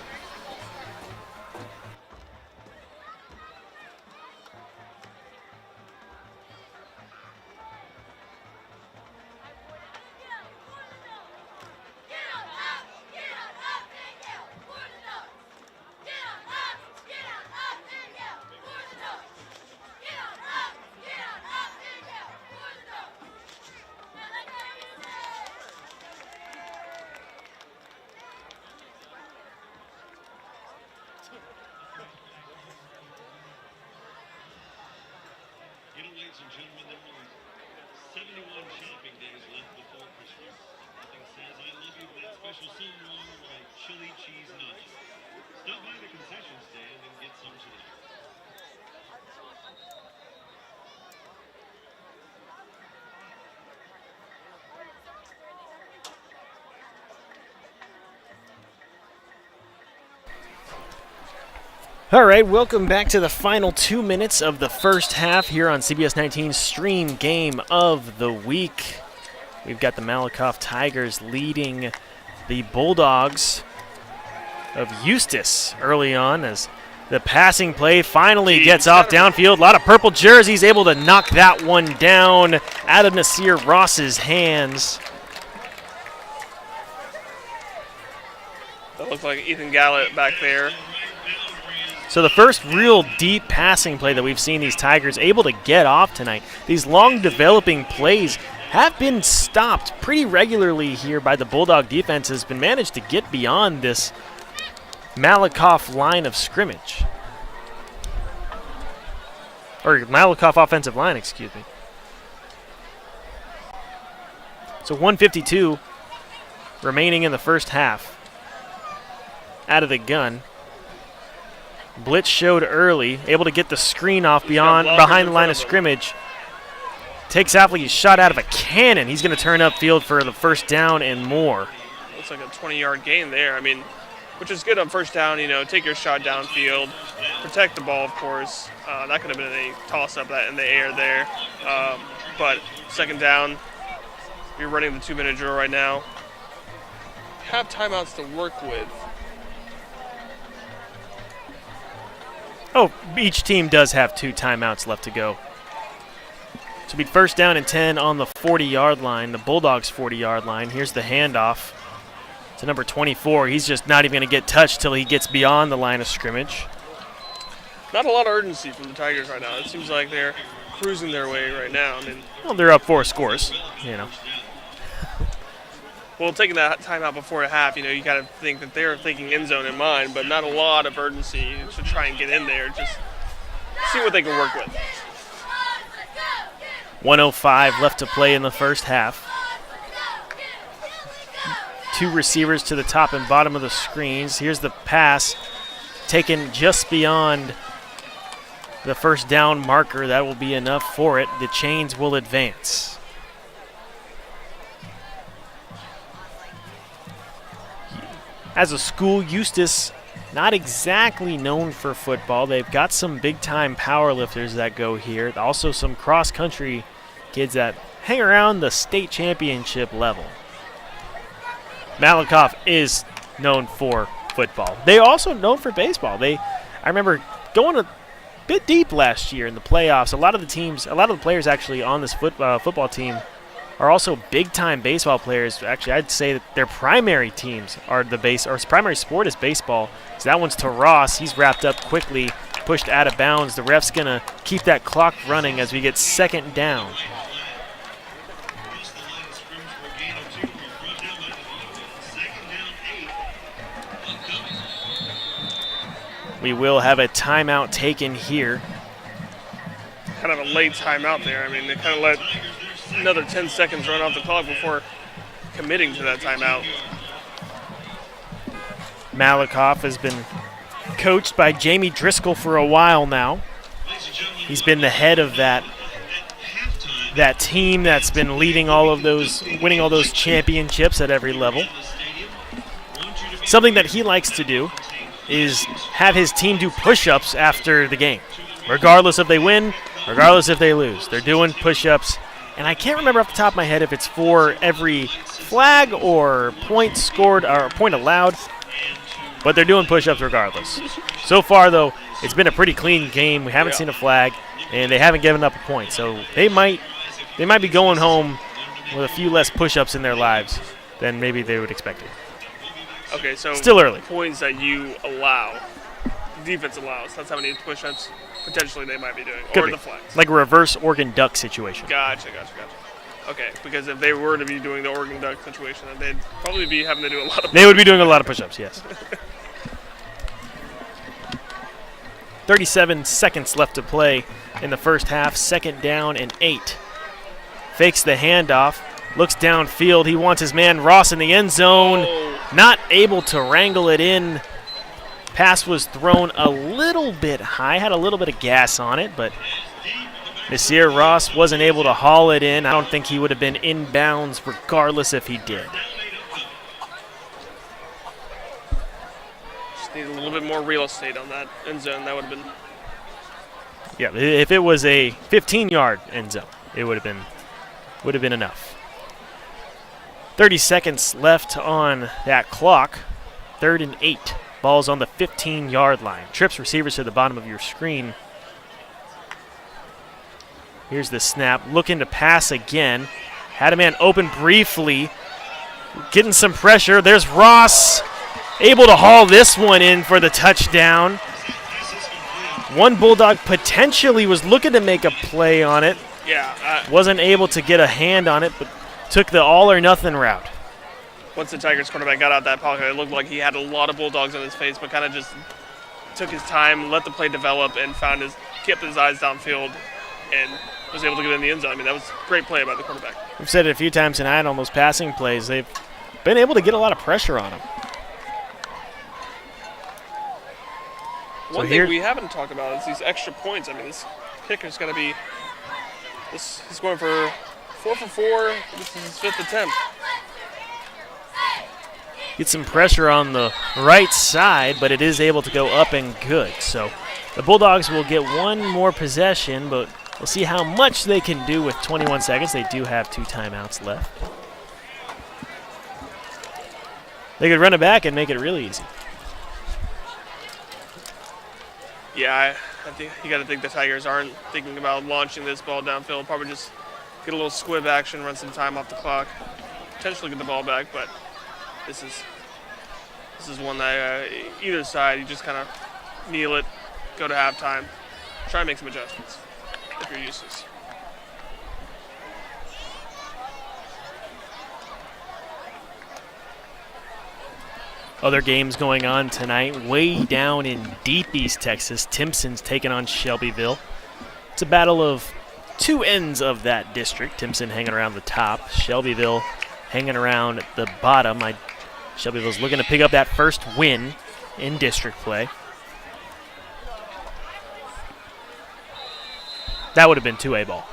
ladies and gentlemen, there are 71 shopping days left before Christmas. Nothing says I love you for that special someone like chili cheese nachos. Stop by the concession stand and get some today. All right, welcome back to the final 2 minutes of the first half here on CBS19's Stream Game of the Week. We've got the Malakoff Tigers leading the Bulldogs of Eustace early on as the passing play finally gets off downfield. A lot of purple jerseys able to knock that one down out of Nasir Ross's hands. That looked like Ethan Gallett back there. So the first real deep passing play that we've seen these Tigers able to get off tonight. These long developing plays have been stopped pretty regularly here by the Bulldog defense. Has been managed to get beyond this Malakoff line of scrimmage. Or Malakoff offensive line, excuse me. So 1:52 remaining in the first half. Out of the gun. Blitz showed early, able to get the screen off behind the line of scrimmage. Takes Affle's shot out of a cannon. He's going to turn upfield for the first down and more. Looks like a 20-yard gain there. I mean, which is good on first down. You know, take your shot downfield, protect the ball, of course. That could have been a toss-up in the air there. But second down, you're running the 2-minute drill right now. Have timeouts to work with. Oh, each team does have 2 timeouts left to go. So it'll be first down and 10 on the 40-yard line, the Bulldogs' 40-yard line. Here's the handoff to number 24. He's just not even going to get touched till he gets beyond the line of scrimmage. Not a lot of urgency from the Tigers right now. It seems like they're cruising their way right now. I mean, well, they're up 4 scores, you know. Well, taking that timeout before a half, you know, you got to think that they're thinking end zone in mind, but not a lot of urgency to try and get in there. Just see what they can work with. 1:05 left to play in the first half. 2 receivers to the top and bottom of the screens. Here's the pass taken just beyond the first down marker. That will be enough for it. The Chains will advance. As a school, Eustace not exactly known for football. They've got some big-time powerlifters that go here. Also some cross-country kids that hang around the state championship level. Malakoff is known for football. They're also known for baseball. I remember going a bit deep last year in the playoffs. A lot of the players actually on this football team are also big-time baseball players. Actually, I'd say that their primary teams are primary sport is baseball. So that one's to Ross. He's wrapped up quickly, pushed out of bounds. The ref's going to keep that clock running as we get second down. We will have a timeout taken here. Kind of a late timeout there. I mean, they kind of let another 10 seconds run off the clock before committing to that timeout. Malakoff has been coached by Jamie Driscoll for a while now. He's been the head of that team that's been leading winning all those championships at every level. Something that he likes to do is have his team do push-ups after the game. Regardless if they win, regardless if they lose. They're doing push-ups. And I can't remember off the top of my head if it's for every flag or point scored or point allowed, but they're doing push-ups regardless. So far, though, it's been a pretty clean game. We haven't seen a flag, and they haven't given up a point. So they might be going home with a few less push-ups in their lives than maybe they would expect it. Okay, so still early. Points that you allow, defense allows. That's how many push-ups potentially they might be doing, Could or be. the flags. Like a reverse Oregon Duck situation. Gotcha. Okay, because if they were to be doing the Oregon Duck situation, then they'd probably be having to do a lot of push-ups. They would be doing a lot of push-ups, yes. 37 seconds left to play in the first half. 2nd down and 8. Fakes the handoff. Looks downfield. He wants his man Ross in the end zone. Not able to wrangle it in. Pass was thrown a little bit high. Had a little bit of gas on it, but Messier Ross wasn't able to haul it in. I don't think he would have been in bounds regardless if he did. Just need a little bit more real estate on that end zone. That would have been. Yeah, if it was a 15-yard end zone, it would have been enough. 30 seconds left on that clock. 3rd and 8. Ball's on the 15-yard line. Trips receivers to the bottom of your screen. Here's the snap. Looking to pass again. Had a man open briefly. Getting some pressure. There's Ross. Able to haul this one in for the touchdown. One Bulldog potentially was looking to make a play on it. Yeah. Wasn't able to get a hand on it, but took the all-or-nothing route. Once the Tigers quarterback got out that pocket, it looked like he had a lot of Bulldogs in his face, but kind of just took his time, let the play develop, and kept his eyes downfield, and was able to get in the end zone. I mean, that was a great play by the quarterback. We've said it a few times tonight on those passing plays. They've been able to get a lot of pressure on him. One thing we haven't talked about is these extra points. I mean, this kicker's going to be – he's going for 4 for 4. This is his 5th attempt. Get some pressure on the right side, but it is able to go up and good. So the Bulldogs will get one more possession, but we'll see how much they can do with 21 seconds. They do have 2 timeouts left. They could run it back and make it really easy. Yeah, I think you got to think the Tigers aren't thinking about launching this ball downfield. Probably just get a little squib action, run some time off the clock, potentially get the ball back. But this is one that either side you just kind of kneel it, go to halftime, try and make some adjustments if you're Eustace. Other games going on tonight. Way down in deep East Texas, Timpson's taking on Shelbyville. It's a battle of 2 ends of that district. Timpson hanging around the top, Shelbyville hanging around the bottom. Shelbyville's looking to pick up that first win in district play. That would have been 2A ball.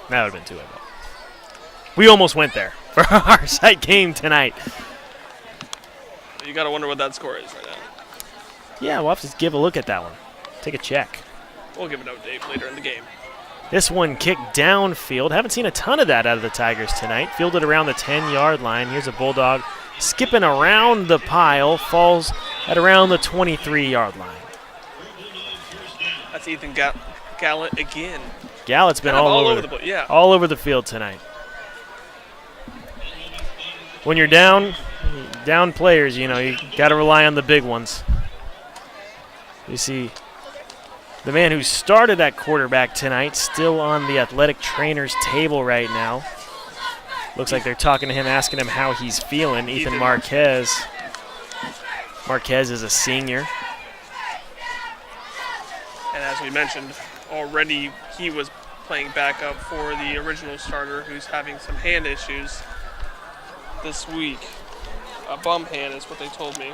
That would have been 2A ball. We almost went there for our site game tonight. You got to wonder what that score is right now. Yeah, we'll have to give a look at that one. Take a check. We'll give it out, Dave, later in the game. This one kicked downfield. Haven't seen a ton of that out of the Tigers tonight. Fielded around the 10-yard line. Here's a Bulldog skipping around the pile. Falls at around the 23-yard line. That's Ethan Gallant again. Gallett's been all over the field tonight. When you're down players, you got to rely on the big ones. You see the man who started at quarterback tonight still on the athletic trainer's table right now. Looks like they're talking to him, asking him how he's feeling. Ethan Marquez. Marquez is a senior. And as we mentioned already, he was playing backup for the original starter who's having some hand issues this week. A bum hand is what they told me.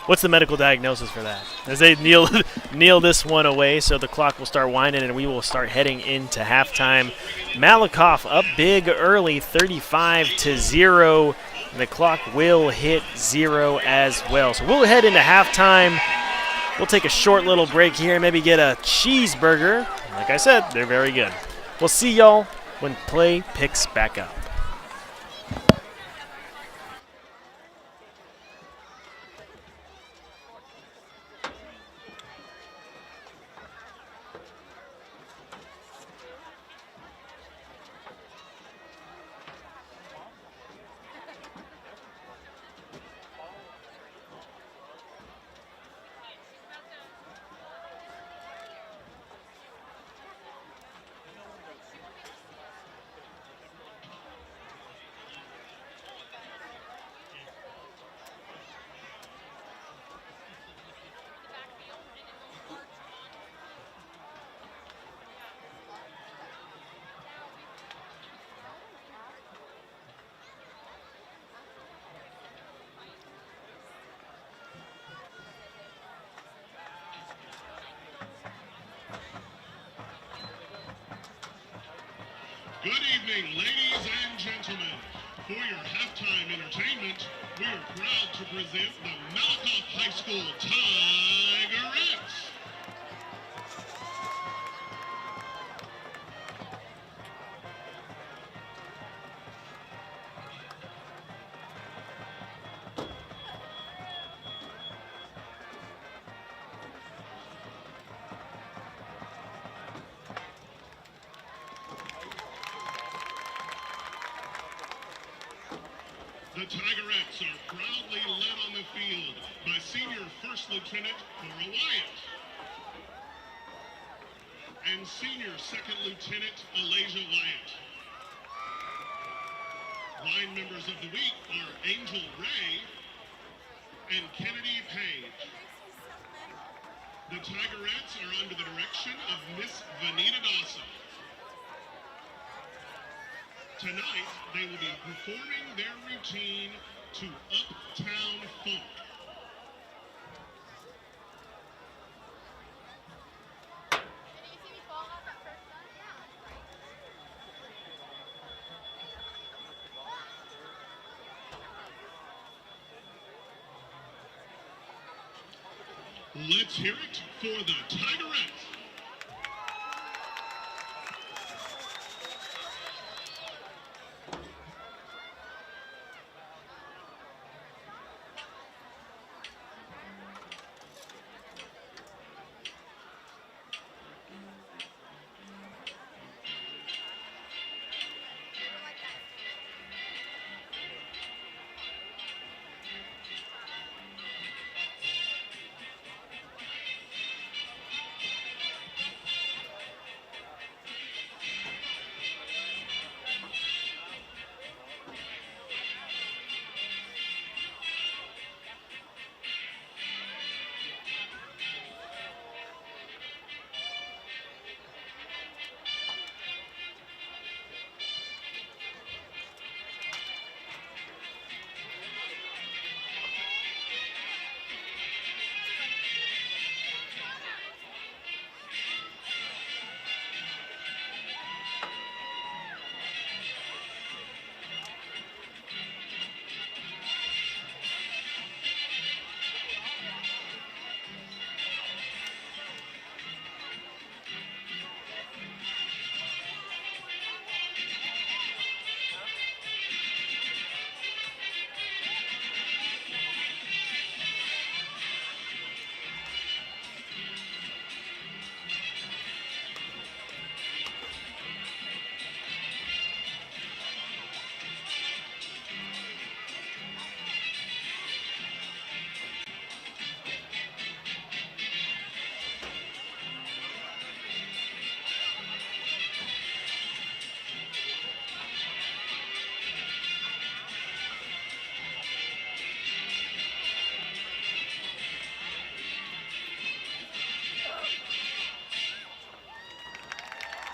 What's the medical diagnosis for that? As they kneel this one away, so the clock will start winding and we will start heading into halftime. Malakoff up big early, 35-0. The clock will hit 0 as well. So we'll head into halftime. We'll take a short little break here, maybe get a cheeseburger. Like I said, they're very good. We'll see y'all when play picks back up. Good evening, ladies and gentlemen. For your halftime entertainment, we're proud to present the Malakoff High School Tigers. The Tigerettes are proudly led on the field by Senior First Lieutenant Cora Wyatt and Senior Second Lieutenant Alasia Wyatt. Line members of the week are Angel Ray and Kennedy Page. The Tigerettes are under the direction of Miss Vanita Dawson. Tonight, they will be performing their routine to Uptown Funk. Let's hear it for the Tigerettes.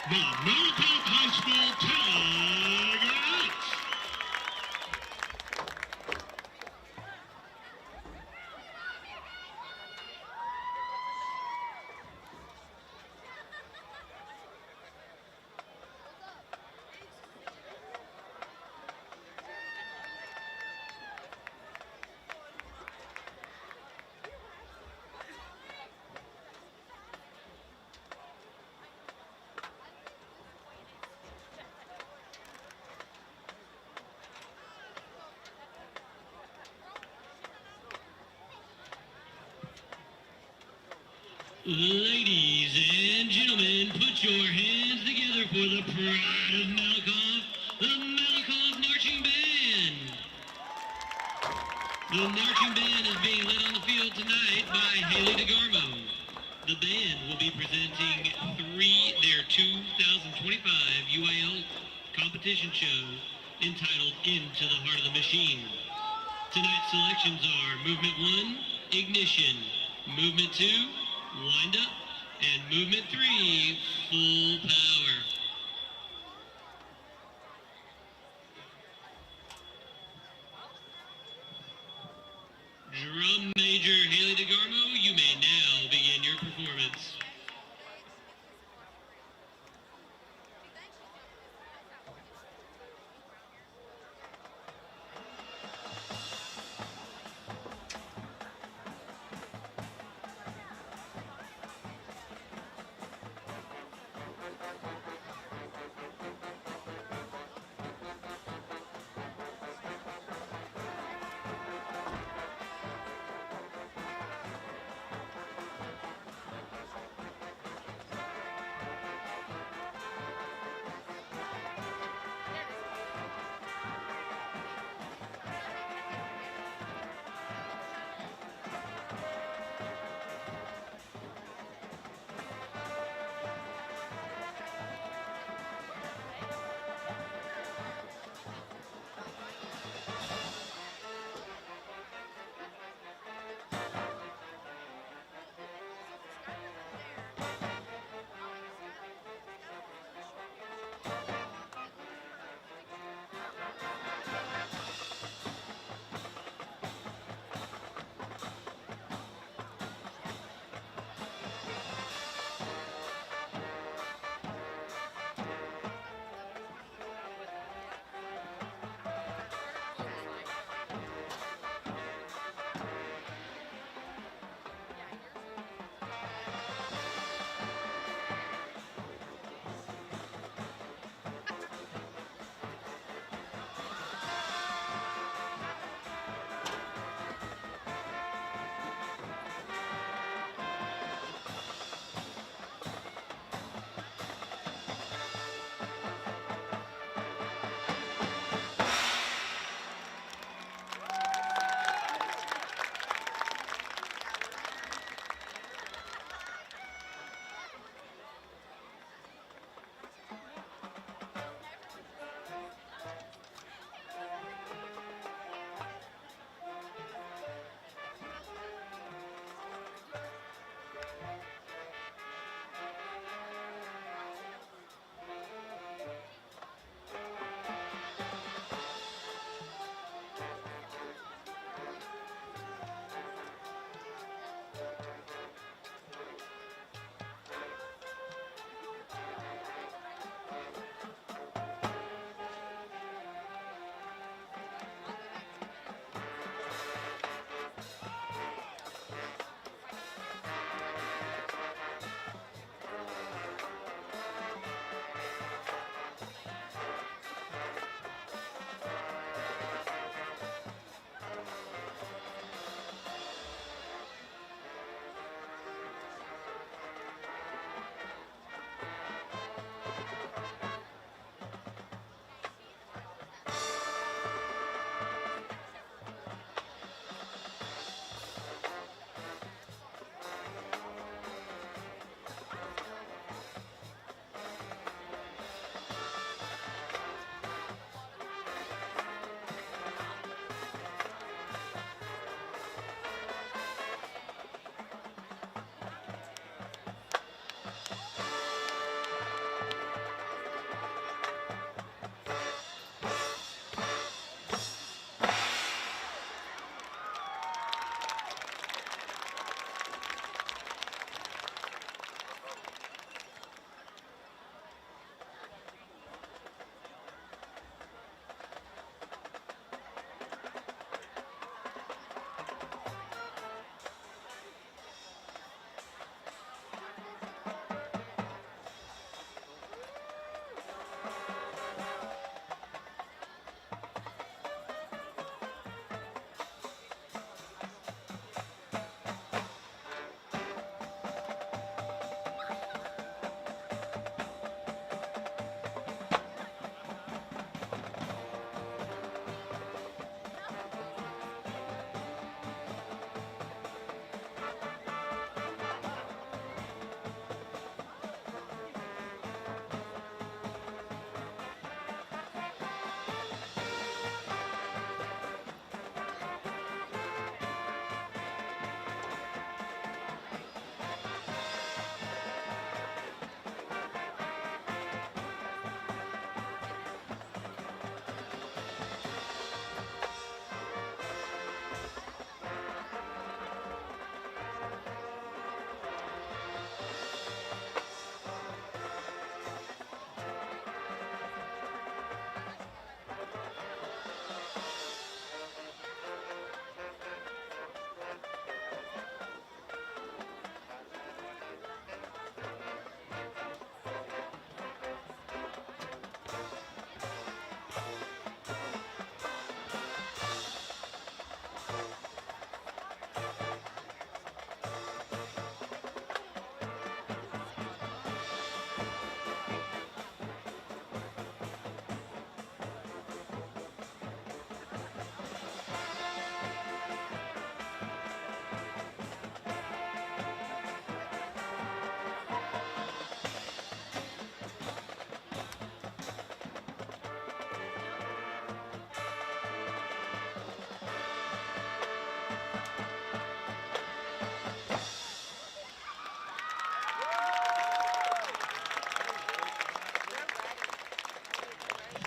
The Malakoff High School Tigers. Ladies and gentlemen, put your hands together for the pride of Malakoff, the Malakoff Marching Band. The marching band is being led on the field tonight by Haley DeGarmo. The band will be presenting their 2025 UIL competition show entitled Into the Heart of the Machine. Tonight's selections are Movement 1, Ignition, Movement 2, Wind Up, and Movement 3, Full Power. Drum Major Haley DeGarmo, you may now begin your performance.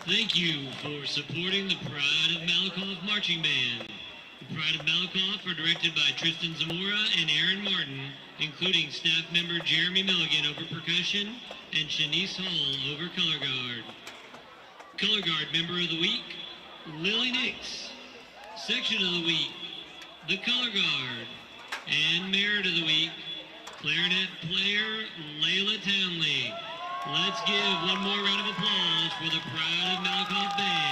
Thank you for supporting the Pride of Malakoff Marching Band. The Pride of Malakoff are directed by Tristan Zamora and Aaron Martin, including staff member Jeremy Milligan over percussion and Shanice Hall over color guard. Color guard member of the week, Lily Nix. Section of the week, the color guard. And merit of the week, clarinet player Layla Townley. Let's give one more round of applause for the Pride of Malakoff Band.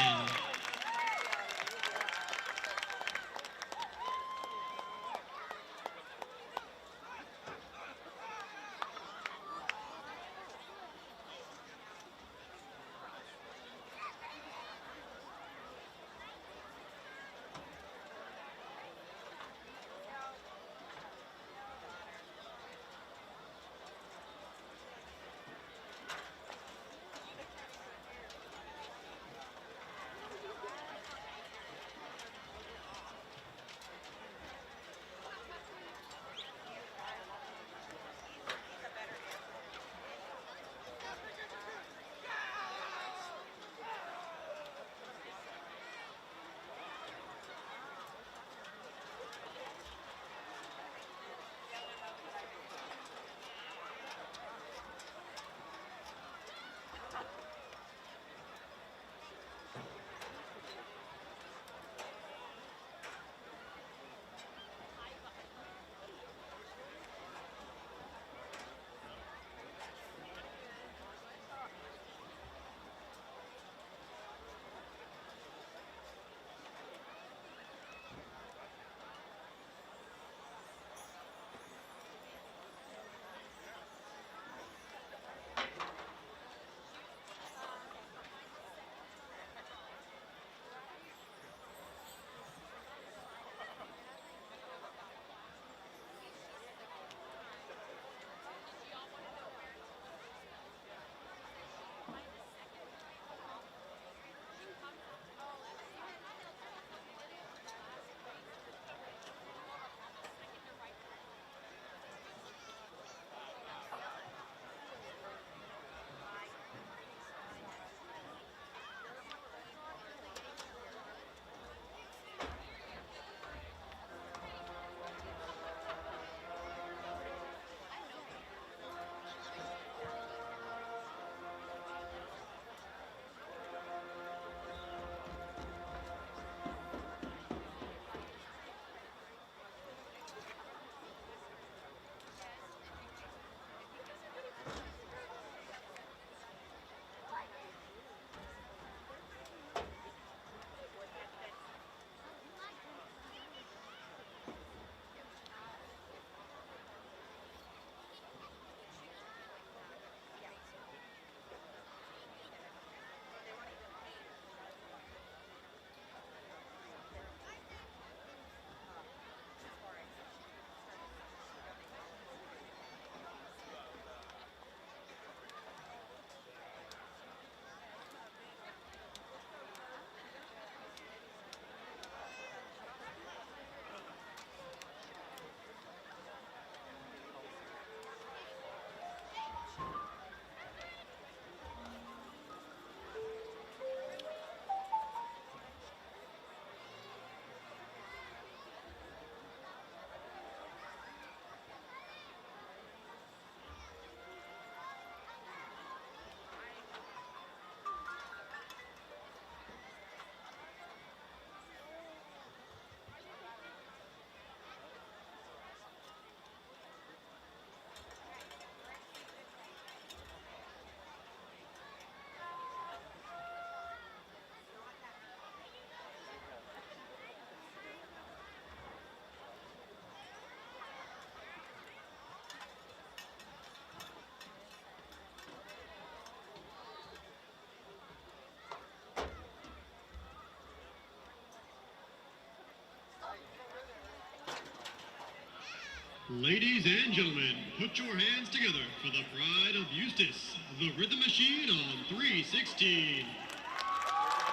Ladies and gentlemen, put your hands together for the Pride of Eustace, the rhythm machine on 316.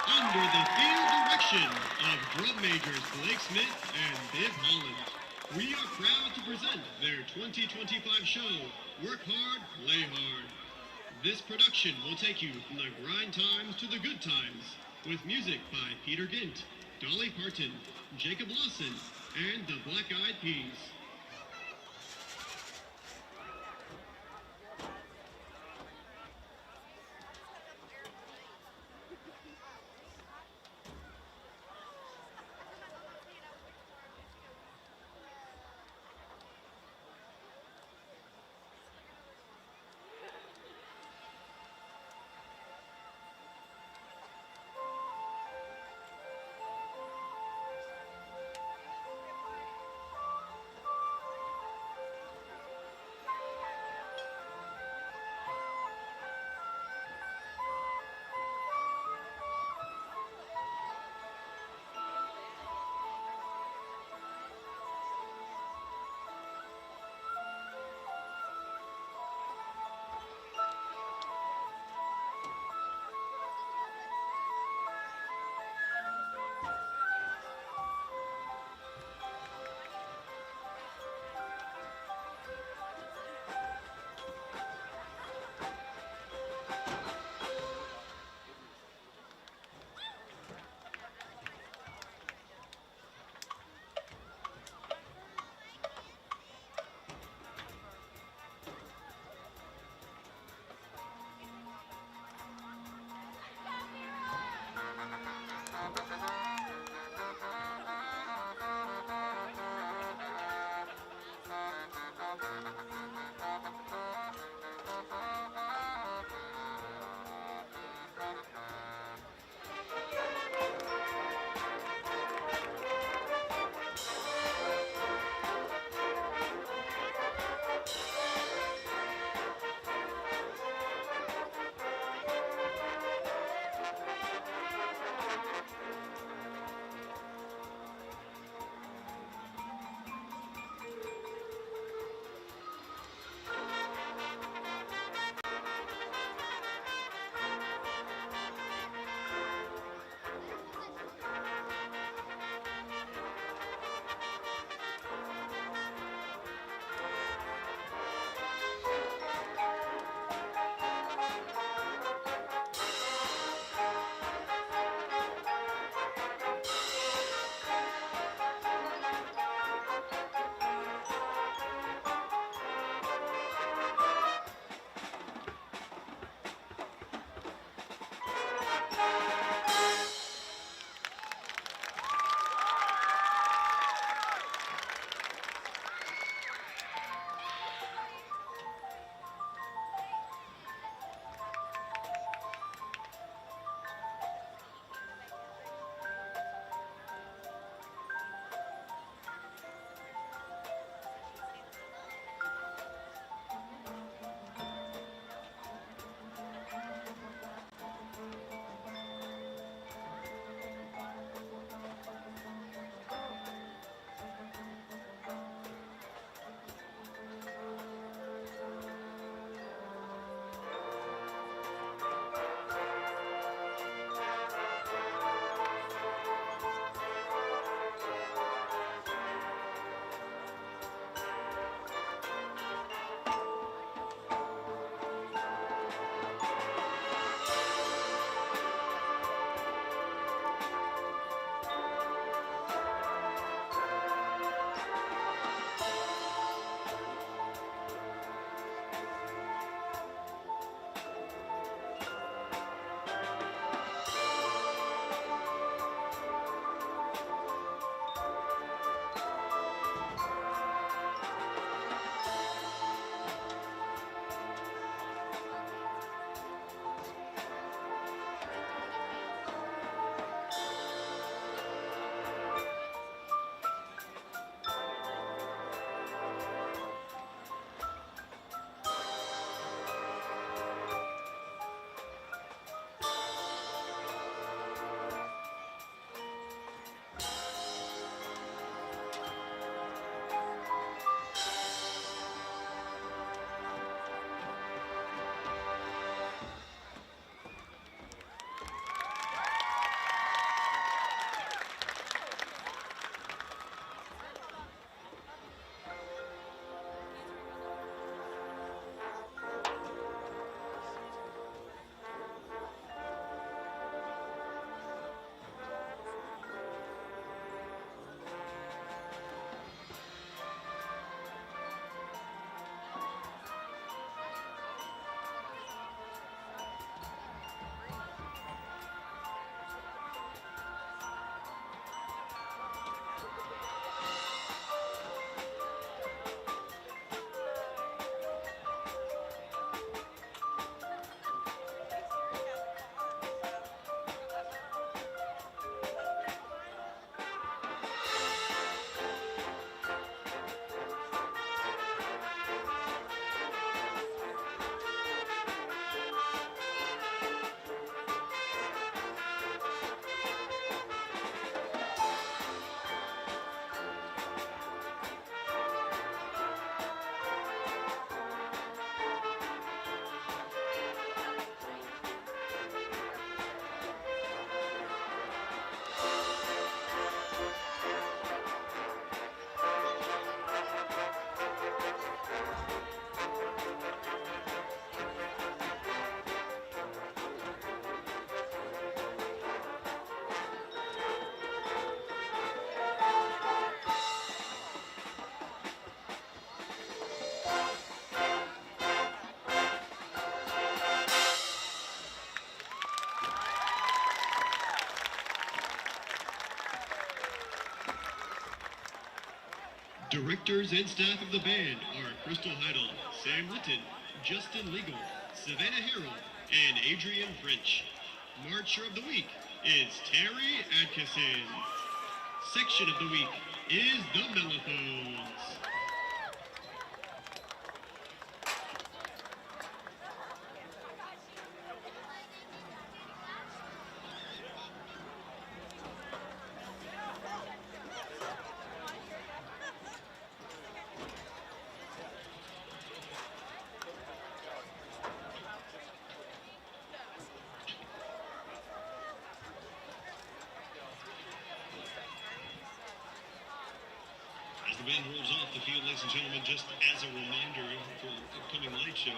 Under the field direction of drum majors Blake Smith and Biv Holland, we are proud to present their 2025 show, Work Hard, Play Hard. This production will take you from the grind times to the good times, with music by Peter Gint, Dolly Parton, Jacob Lawson, and the Black Eyed Peas. Directors and staff of the band are Crystal Heidel, Sam Litton, Justin Legal, Savannah Harrell, and Adrian French. Marcher of the week is Terry Atkinson. Section of the week is the Mellophones. As the band rolls off the field, ladies and gentlemen, just as a reminder for the upcoming light show,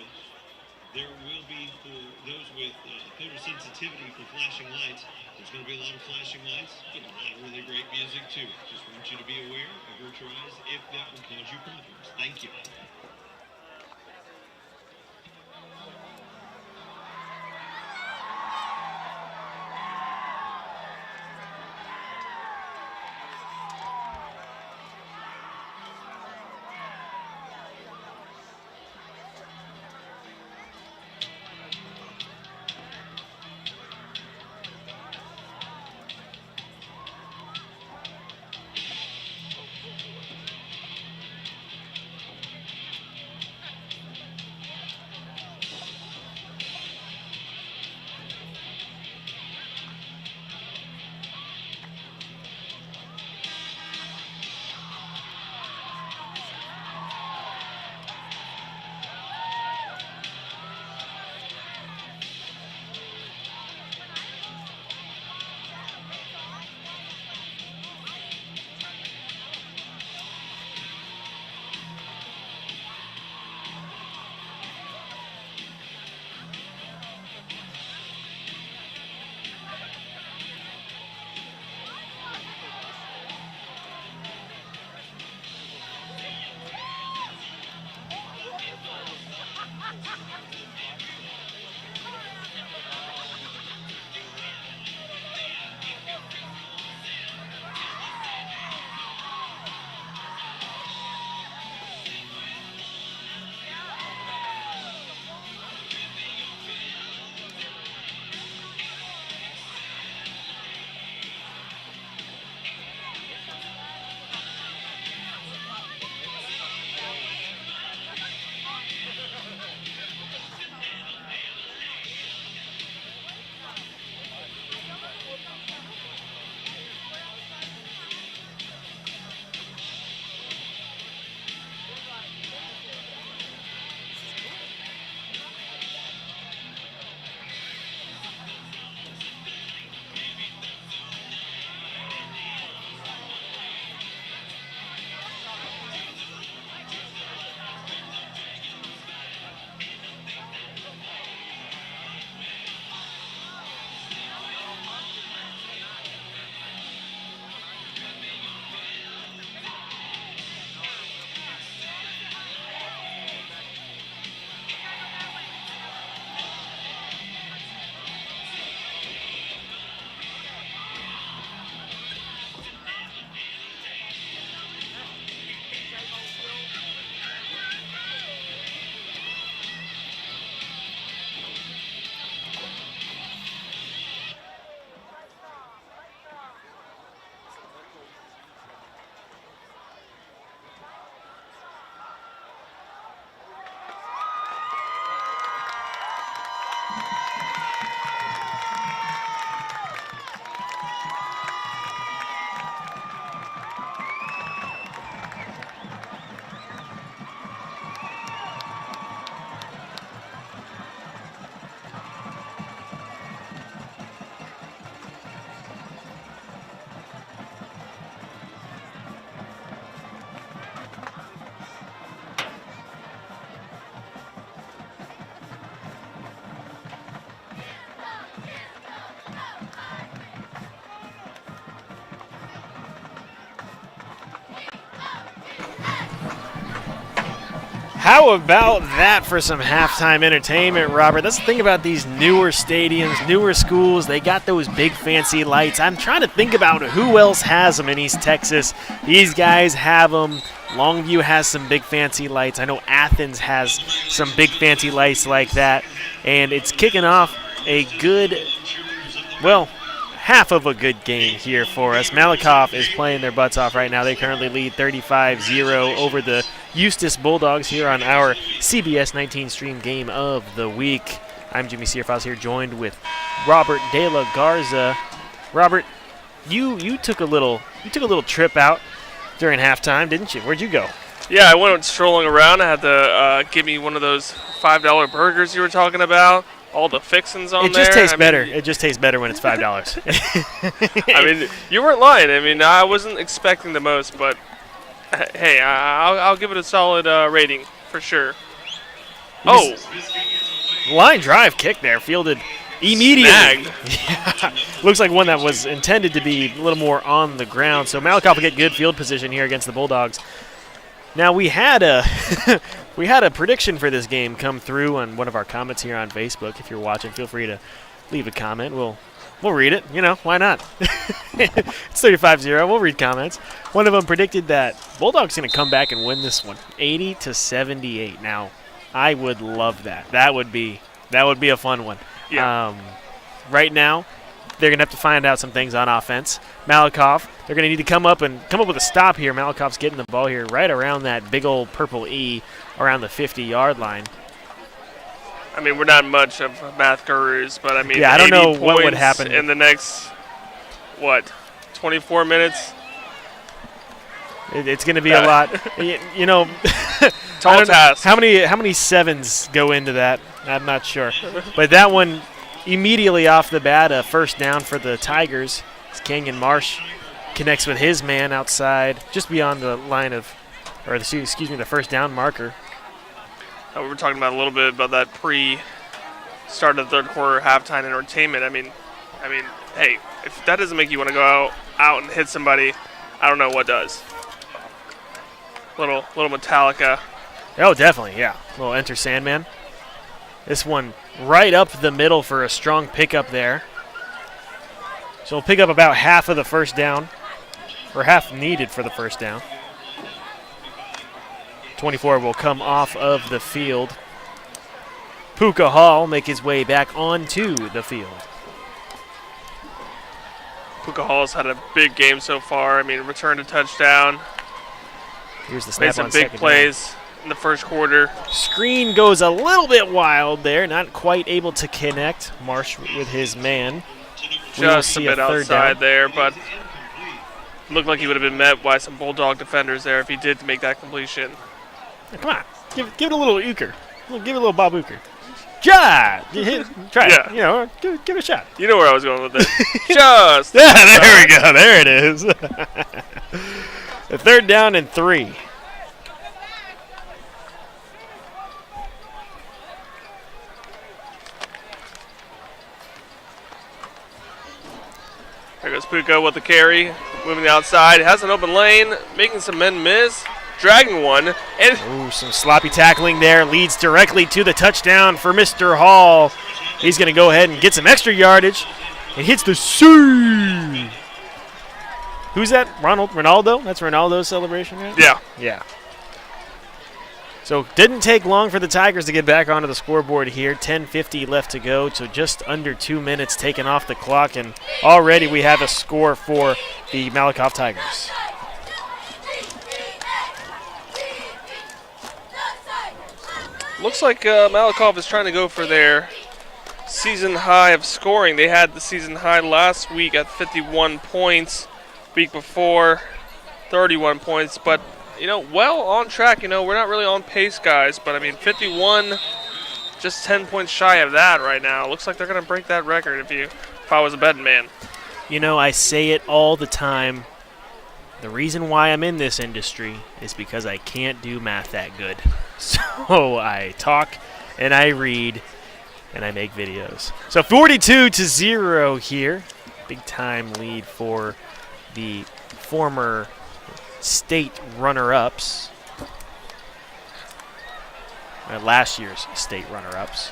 there will be, for those with photosensitivity for flashing lights, there's going to be a lot of flashing lights, but a lot of really great music too. Just want you to be aware, avert your eyes if that will cause you problems. Thank you. How about that for some halftime entertainment, Robert? That's the thing about these newer stadiums, newer schools. They got those big fancy lights. I'm trying to think about who else has them in East Texas. These guys have them Longview has some big fancy lights. I know Athens has some big fancy lights like that. And it's kicking off a good, well, half of a good game here for us. Malakoff is playing their butts off right now. They currently lead 35-0 over the Eustace Bulldogs here on our CBS19 stream game of the week. I'm Jimmy Searfoss here, joined with Robert De La Garza. Robert, you took a little trip out during halftime, didn't you? Where'd you go? Yeah, I went strolling around. I had to get me one of those $5 burgers you were talking about. All the fixins on there. It just tastes better. It just tastes better when it's $5. I mean, you weren't lying. I mean, I wasn't expecting the most, but hey, I'll give it a solid rating for sure. Oh, line drive kick there, fielded immediately. Snagged. Yeah, looks like one that was intended to be a little more on the ground. So Malakoff will get good field position here against the Bulldogs. Now we had a prediction for this game come through on one of our comments here on Facebook. If you're watching, feel free to leave a comment. We'll read it. You know, why not? It's 35-0. We'll read comments. One of them predicted that Bulldogs going to come back and win this one, 80-78. Now, I would love that. That would be a fun one. Yeah. Right now, they're going to have to find out some things on offense. Malakoff, they're going to need to come up with a stop here. Malakoff's getting the ball here right around that big old purple E around the 50-yard line. I mean, we're not much of math gurus, but I mean, yeah, I don't 80 know what would points happen in the next 24 minutes. It's going to be a lot. You know, Tall task. How many sevens go into that? I'm not sure. But that one, immediately off the bat, a first down for the Tigers. As Kenyon Marsh connects with his man outside, just beyond the line of, or the first down marker. We were talking about a little bit about that pre-start of the third quarter halftime entertainment. I mean, hey, if that doesn't make you want to go out and hit somebody, I don't know what does. Little Metallica. Oh, definitely, yeah. Little Enter Sandman. This one right up the middle for a strong pickup there. So we'll pick up about half of the first down, or half needed for the first down. 24 will come off of the field. Puka Hall make his way back onto the field. Puka Hall's had a big game so far. I mean, return to touchdown. Here's the snap. Made some big plays in the first quarter. Screen goes a little bit wild there, not quite able to connect. Marsh with his man. Just a bit outside there, but looked like he would have been met by some Bulldog defenders there if he did make that completion. Come on, give it a little Ooker. Give it a little Bob Ooker. Try yeah. it. You know, give it a shot. You know where I was going with it. Just. Yeah, there we go. There it is. The third down and 3. There goes Puka with the carry, moving the outside. Has an open lane, making some men miss, dragging one. And some sloppy tackling there leads directly to the touchdown for Mr. Hall. He's going to go ahead and get some extra yardage. It hits the C. Who's that? Ronaldo? That's Ronaldo's celebration, right? Yeah. Yeah. So didn't take long for the Tigers to get back onto the scoreboard here. 10:50 left to go, so just under 2 minutes taken off the clock, and already we have a score for the Malakoff Tigers. Looks like Malakoff is trying to go for their season high of scoring. They had the season high last week at 51 points. Week before, 31 points, but well on track. We're not really on pace, guys, but I mean 51, just 10 points shy of that right now. Looks like they're going to break that record if I was a betting man. I say it all the time. The reason why I'm in this industry is because I can't do math that good. So I talk and I read and I make videos. So 42-0 here. Big time lead for the former state runner-ups. Last year's state runner-ups.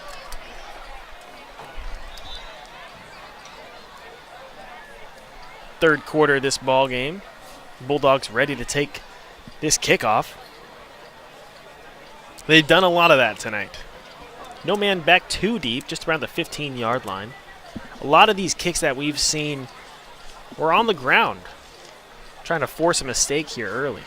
Third quarter of this ball game. Bulldogs ready to take this kickoff. They've done a lot of that tonight. No man back too deep, just around the 15-yard line. A lot of these kicks that we've seen were on the ground, trying to force a mistake here early.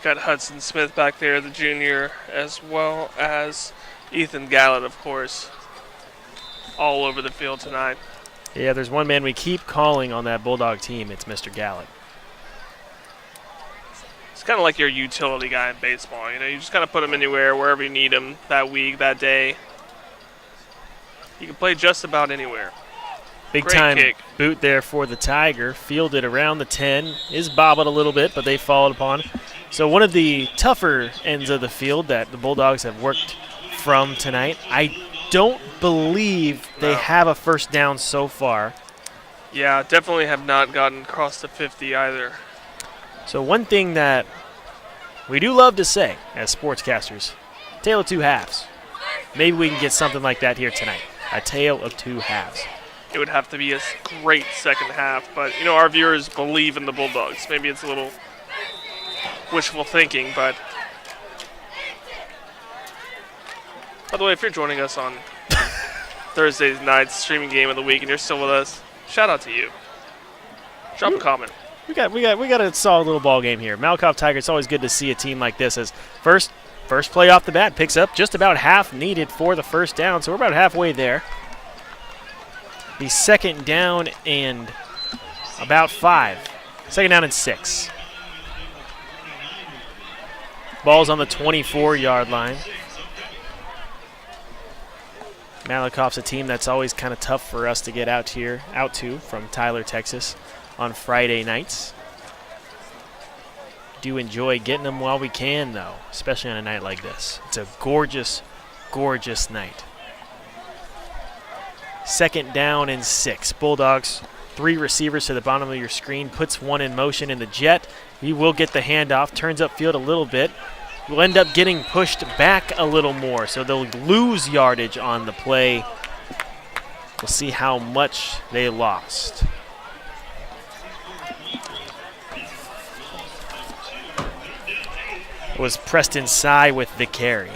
Got Hudson Smith back there, the junior, as well as Ethan Gallant, of course, all over the field tonight. Yeah, there's one man we keep calling on that Bulldog team. It's Mr. Gallant. It's kind of like your utility guy in baseball. You know, you just kind of put him anywhere, wherever you need him that week, that day. He can play just about anywhere. Big Great time kick. boot there for the Tiger. Fielded around the 10. Is bobbled a little bit, but they followed upon. So one of the tougher ends of the field that the Bulldogs have worked from tonight. I don't believe they have a first down so far. Yeah, definitely have not gotten across the 50 either. So one thing that we do love to say as sportscasters, tale of two halves. Maybe we can get something like that here tonight. A tale of two halves. It would have to be a great second half, but, you know, our viewers believe in the Bulldogs. Maybe it's a little wishful thinking, but... By the way, if you're joining us on Thursday night's streaming game of the week and you're still with us, shout out to you. Drop a comment. We got a solid little ball game here. Malakoff Tigers, it's always good to see a team like this as first play off the bat picks up just about half needed for the first down, so we're about halfway there. The second down and about 5. Second down and 6. Ball's on the 24-yard line. Malakoff's a team that's always kind of tough for us to get out to from Tyler, Texas on Friday nights. Do enjoy getting them while we can, though, especially on a night like this. It's a gorgeous, gorgeous night. Second down and 6. Bulldogs, 3 receivers to the bottom of your screen, puts one in motion in the jet. He will get the handoff, turns upfield a little bit. Will end up getting pushed back a little more, so they'll lose yardage on the play. We'll see how much they lost. It was Preston Sy with the carry.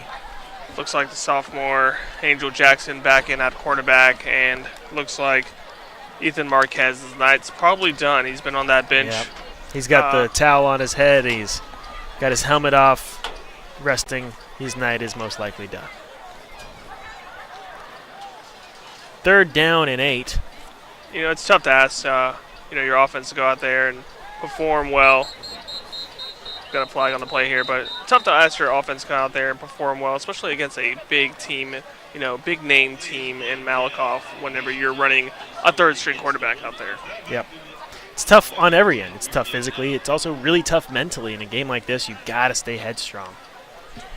Looks like the sophomore Angel Jackson back in at quarterback, and looks like Ethan Marquez's night's probably done. He's been on that bench. Yep. He's got the towel on his head. He's got his helmet off, resting. His night is most likely done. Third down and 8. You know, it's tough to ask your offense to go out there and perform well. Got a flag on the play here, but tough to ask your offense to go out there and perform well, especially against a big team, big name team in Malakoff whenever you're running a third-string quarterback out there. Yep. It's tough on every end. It's tough physically. It's also really tough mentally. In a game like this, you got to stay headstrong.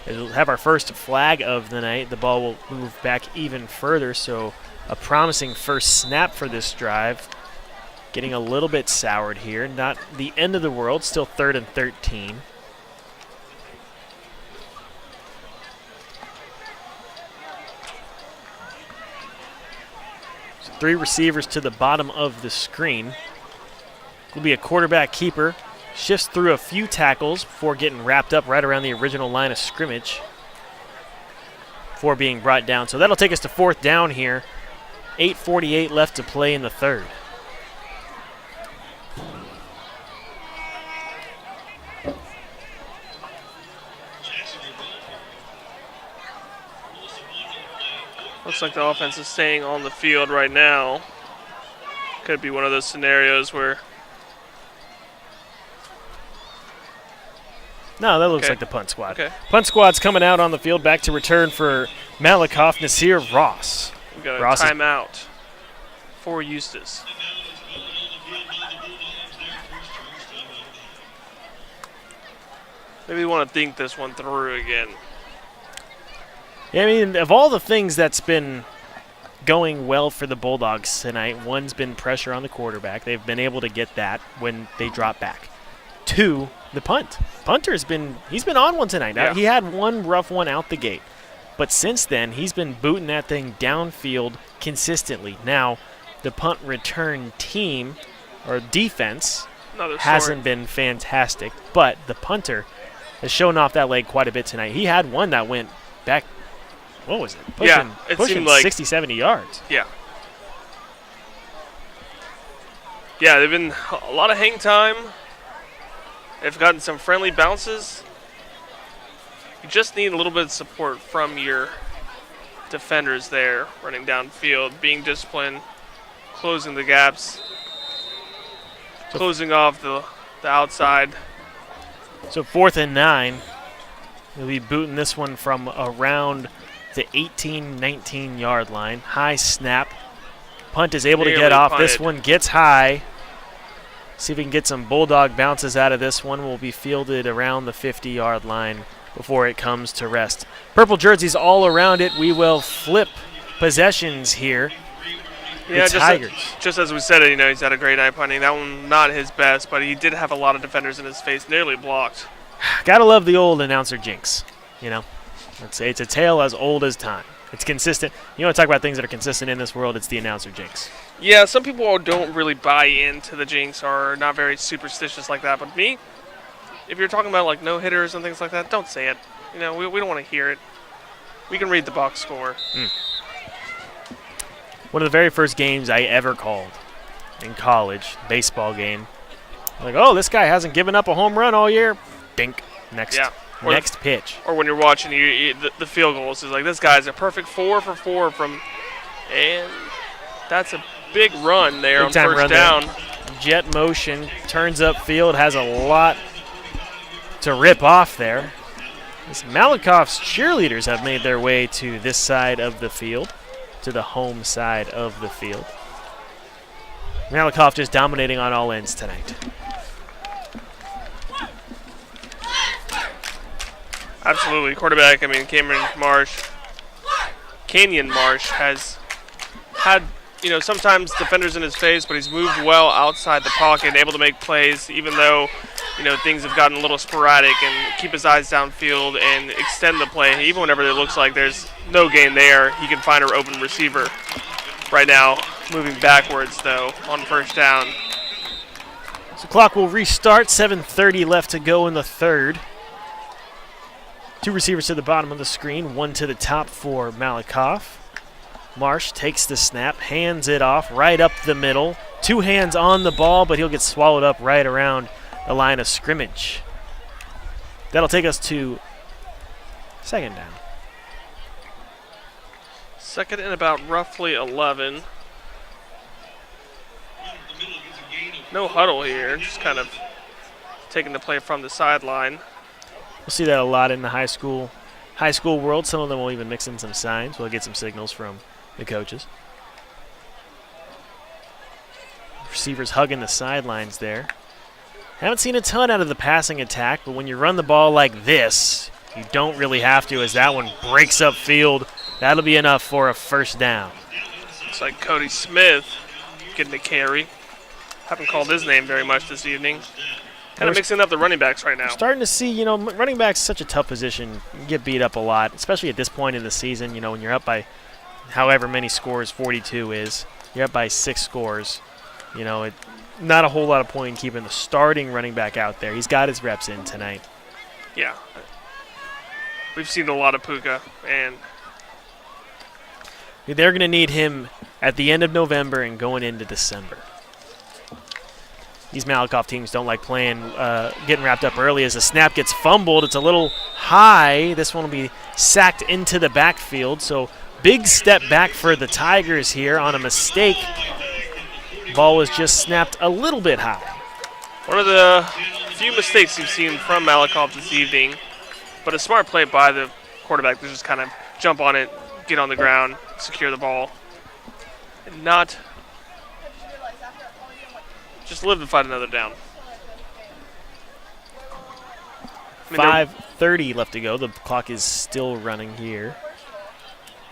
We'll have our first flag of the night. The ball will move back even further, so a promising first snap for this drive. Getting a little bit soured here. Not the end of the world. Still 3rd and 13. So 3 receivers to the bottom of the screen. Will be a quarterback keeper. Shifts through a few tackles before getting wrapped up right around the original line of scrimmage before being brought down. So that'll take us to 4th down here. 8:48 left to play in the 3rd. Looks like the offense is staying on the field right now. Could be one of those scenarios where... No, that looks Okay. like the punt squad. Okay. Punt squad's coming out on the field, back to return for Malakoff, Nasir Ross. We've got a Ross is- timeout for Eustace. Maybe we want to think this one through again. Yeah, I mean, of all the things that's been going well for the Bulldogs tonight, one's been pressure on the quarterback. They've been able to get that when they drop back. 2, the punt. Punter's been on one tonight. Now, Yeah. he had one rough one out the gate. But since then, he's been booting that thing downfield consistently. Now, the punt return team or defense Another hasn't been fantastic, but the punter has shown off that leg quite a bit tonight. He had one that went back, what was it? It pushing seemed like 60, 70 yards. Yeah. Yeah, they've been a lot of hang time. They've gotten some friendly bounces. You just need a little bit of support from your defenders there, running downfield, being disciplined, closing the gaps, closing off the outside. So 4th and 9. He'll be booting this one from around the 18, 19 yard line. High snap. Punt is able to get off. Punted. This one gets high. See if we can get some Bulldog bounces out of this one. Will be fielded around the 50-yard line before it comes to rest. Purple jerseys all around it. We will flip possessions here. Yeah, The Tigers. just as we said it, he's had a great night punting. That one not his best, but he did have a lot of defenders in his face, nearly blocked. Gotta love the old announcer jinx. It's a tale as old as time. It's consistent. You want to talk about things that are consistent in this world, it's the announcer jinx. Yeah, some people don't really buy into the jinx or are not very superstitious like that, but me, if you're talking about like no-hitters and things like that, don't say it. We don't want to hear it. We can read the box score. One of the very first games I ever called in college, baseball game. Like, oh, this guy hasn't given up a home run all year. Dink. Next pitch. Or when you're watching the field goals, it's like this guy's a perfect 4 for 4 from, and that's a big run there on first down. Jet motion, turns up field, has a lot to rip off there. This Malakoff's cheerleaders have made their way to this side of the field, to the home side of the field. Malakoff just dominating on all ends tonight. Absolutely. Quarterback, Canyon Marsh has had, sometimes defenders in his face, but he's moved well outside the pocket, able to make plays, even though, things have gotten a little sporadic, and keep his eyes downfield and extend the play. Even whenever it looks like there's no gain there, he can find an open receiver. Right now, moving backwards, though, on first down. So clock will restart, 7:30 left to go in the third. Two receivers to the bottom of the screen, one to the top for Malakoff. Marsh takes the snap, hands it off right up the middle. Two hands on the ball, but he'll get swallowed up right around the line of scrimmage. That'll take us to second down. Second and about roughly 11. No huddle here, just kind of taking the play from the sideline. We'll see that a lot in the high school world. Some of them will even mix in some signs. We'll get some signals from the coaches. Receivers hugging the sidelines there. Haven't seen a ton out of the passing attack, but when you run the ball like this, you don't really have to, as that one breaks up field. That'll be enough for a first down. Looks like Cody Smith getting the carry. Haven't called his name very much this evening. Kind of mixing up the running backs right now. Starting to see, running back's such a tough position. You get beat up a lot, especially at this point in the season. When you're up by however many scores 42 is, you're up by 6 scores. Not a whole lot of point in keeping the starting running back out there. He's got his reps in tonight. Yeah. We've seen a lot of Puka, and they're going to need him at the end of November and going into December. These Malakoff teams don't like getting wrapped up early. As the snap gets fumbled, it's a little high. This one will be sacked into the backfield. So big step back for the Tigers here on a mistake. Ball was just snapped a little bit high. One of the few mistakes you've seen from Malakoff this evening, but a smart play by the quarterback to just kind of jump on it, get on the ground, secure the ball, and not just live to fight another down. 5:30 left to go. The clock is still running here.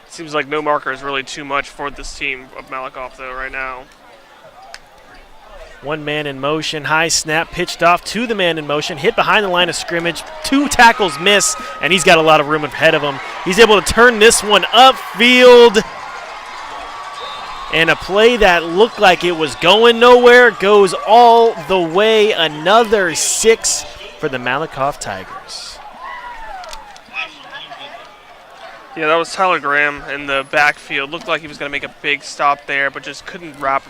Seems like no marker is really too much for this team of Malakoff, though, right now. One man in motion, high snap, pitched off to the man in motion, hit behind the line of scrimmage, 2 tackles miss, and he's got a lot of room ahead of him. He's able to turn this one upfield, And a play that looked like it was going nowhere goes all the way. Another 6 for the Malakoff Tigers. Yeah, that was Tyler Graham in the backfield. Looked like he was going to make a big stop there, but just couldn't wrap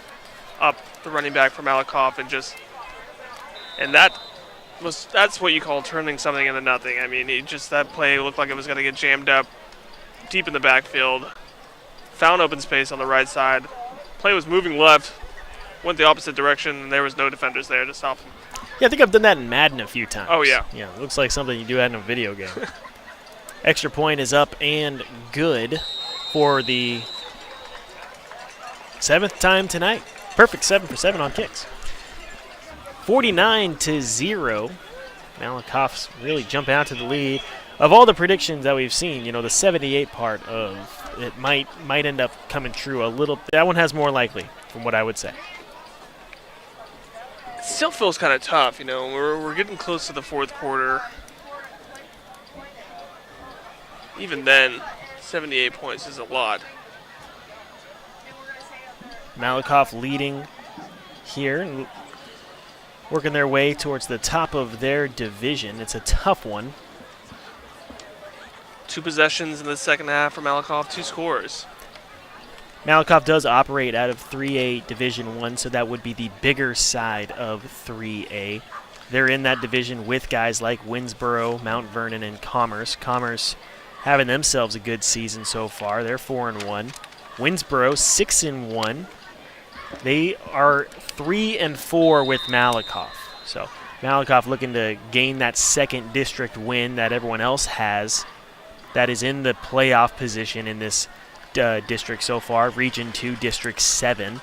up the running back for Malakoff, and that's what you call turning something into nothing. I mean, that play looked like it was going to get jammed up deep in the backfield. Found open space on the right side. Play was moving left, went the opposite direction, and there was no defenders there to stop him. Yeah, I think I've done that in Madden a few times. Oh, yeah. Yeah, it looks like something you do in a video game. Extra point is up and good for the 7th time tonight. Perfect 7 for 7 on kicks. 49-0. Malakoff's really jumping out to the lead. Of all the predictions that we've seen, the 78 part of it might end up coming true a little. That one has more likely, from what I would say. It still feels kind of tough, We're getting close to the fourth quarter. Even then, 78 points is a lot. Malakoff leading here and working their way towards the top of their division. It's a tough one. 2 possessions in the second half for Malakoff, 2 scores. Malakoff does operate out of 3A Division I, so that would be the bigger side of 3A. They're in that division with guys like Winsboro, Mount Vernon, and Commerce. Commerce having themselves a good season so far. They're 4-1. Winsboro 6-1. They are 3-4 with Malakoff. So Malakoff looking to gain that second district win that everyone else has. That is in the playoff position in this district so far. Region 2, District 7.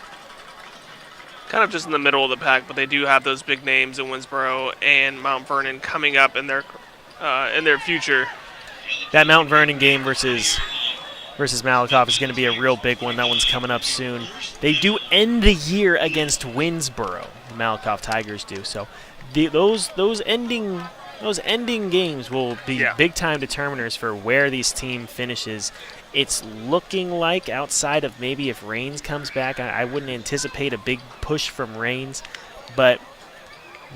Kind of just in the middle of the pack, but they do have those big names in Winsboro and Mount Vernon coming up in their future. That Mount Vernon game versus Malakoff is going to be a real big one. That one's coming up soon. They do end the year against Winsboro. The Malakoff Tigers do. So those ending games will be big time determiners for where this team finishes. It's looking like, outside of maybe if Rains comes back, I wouldn't anticipate a big push from Rains. But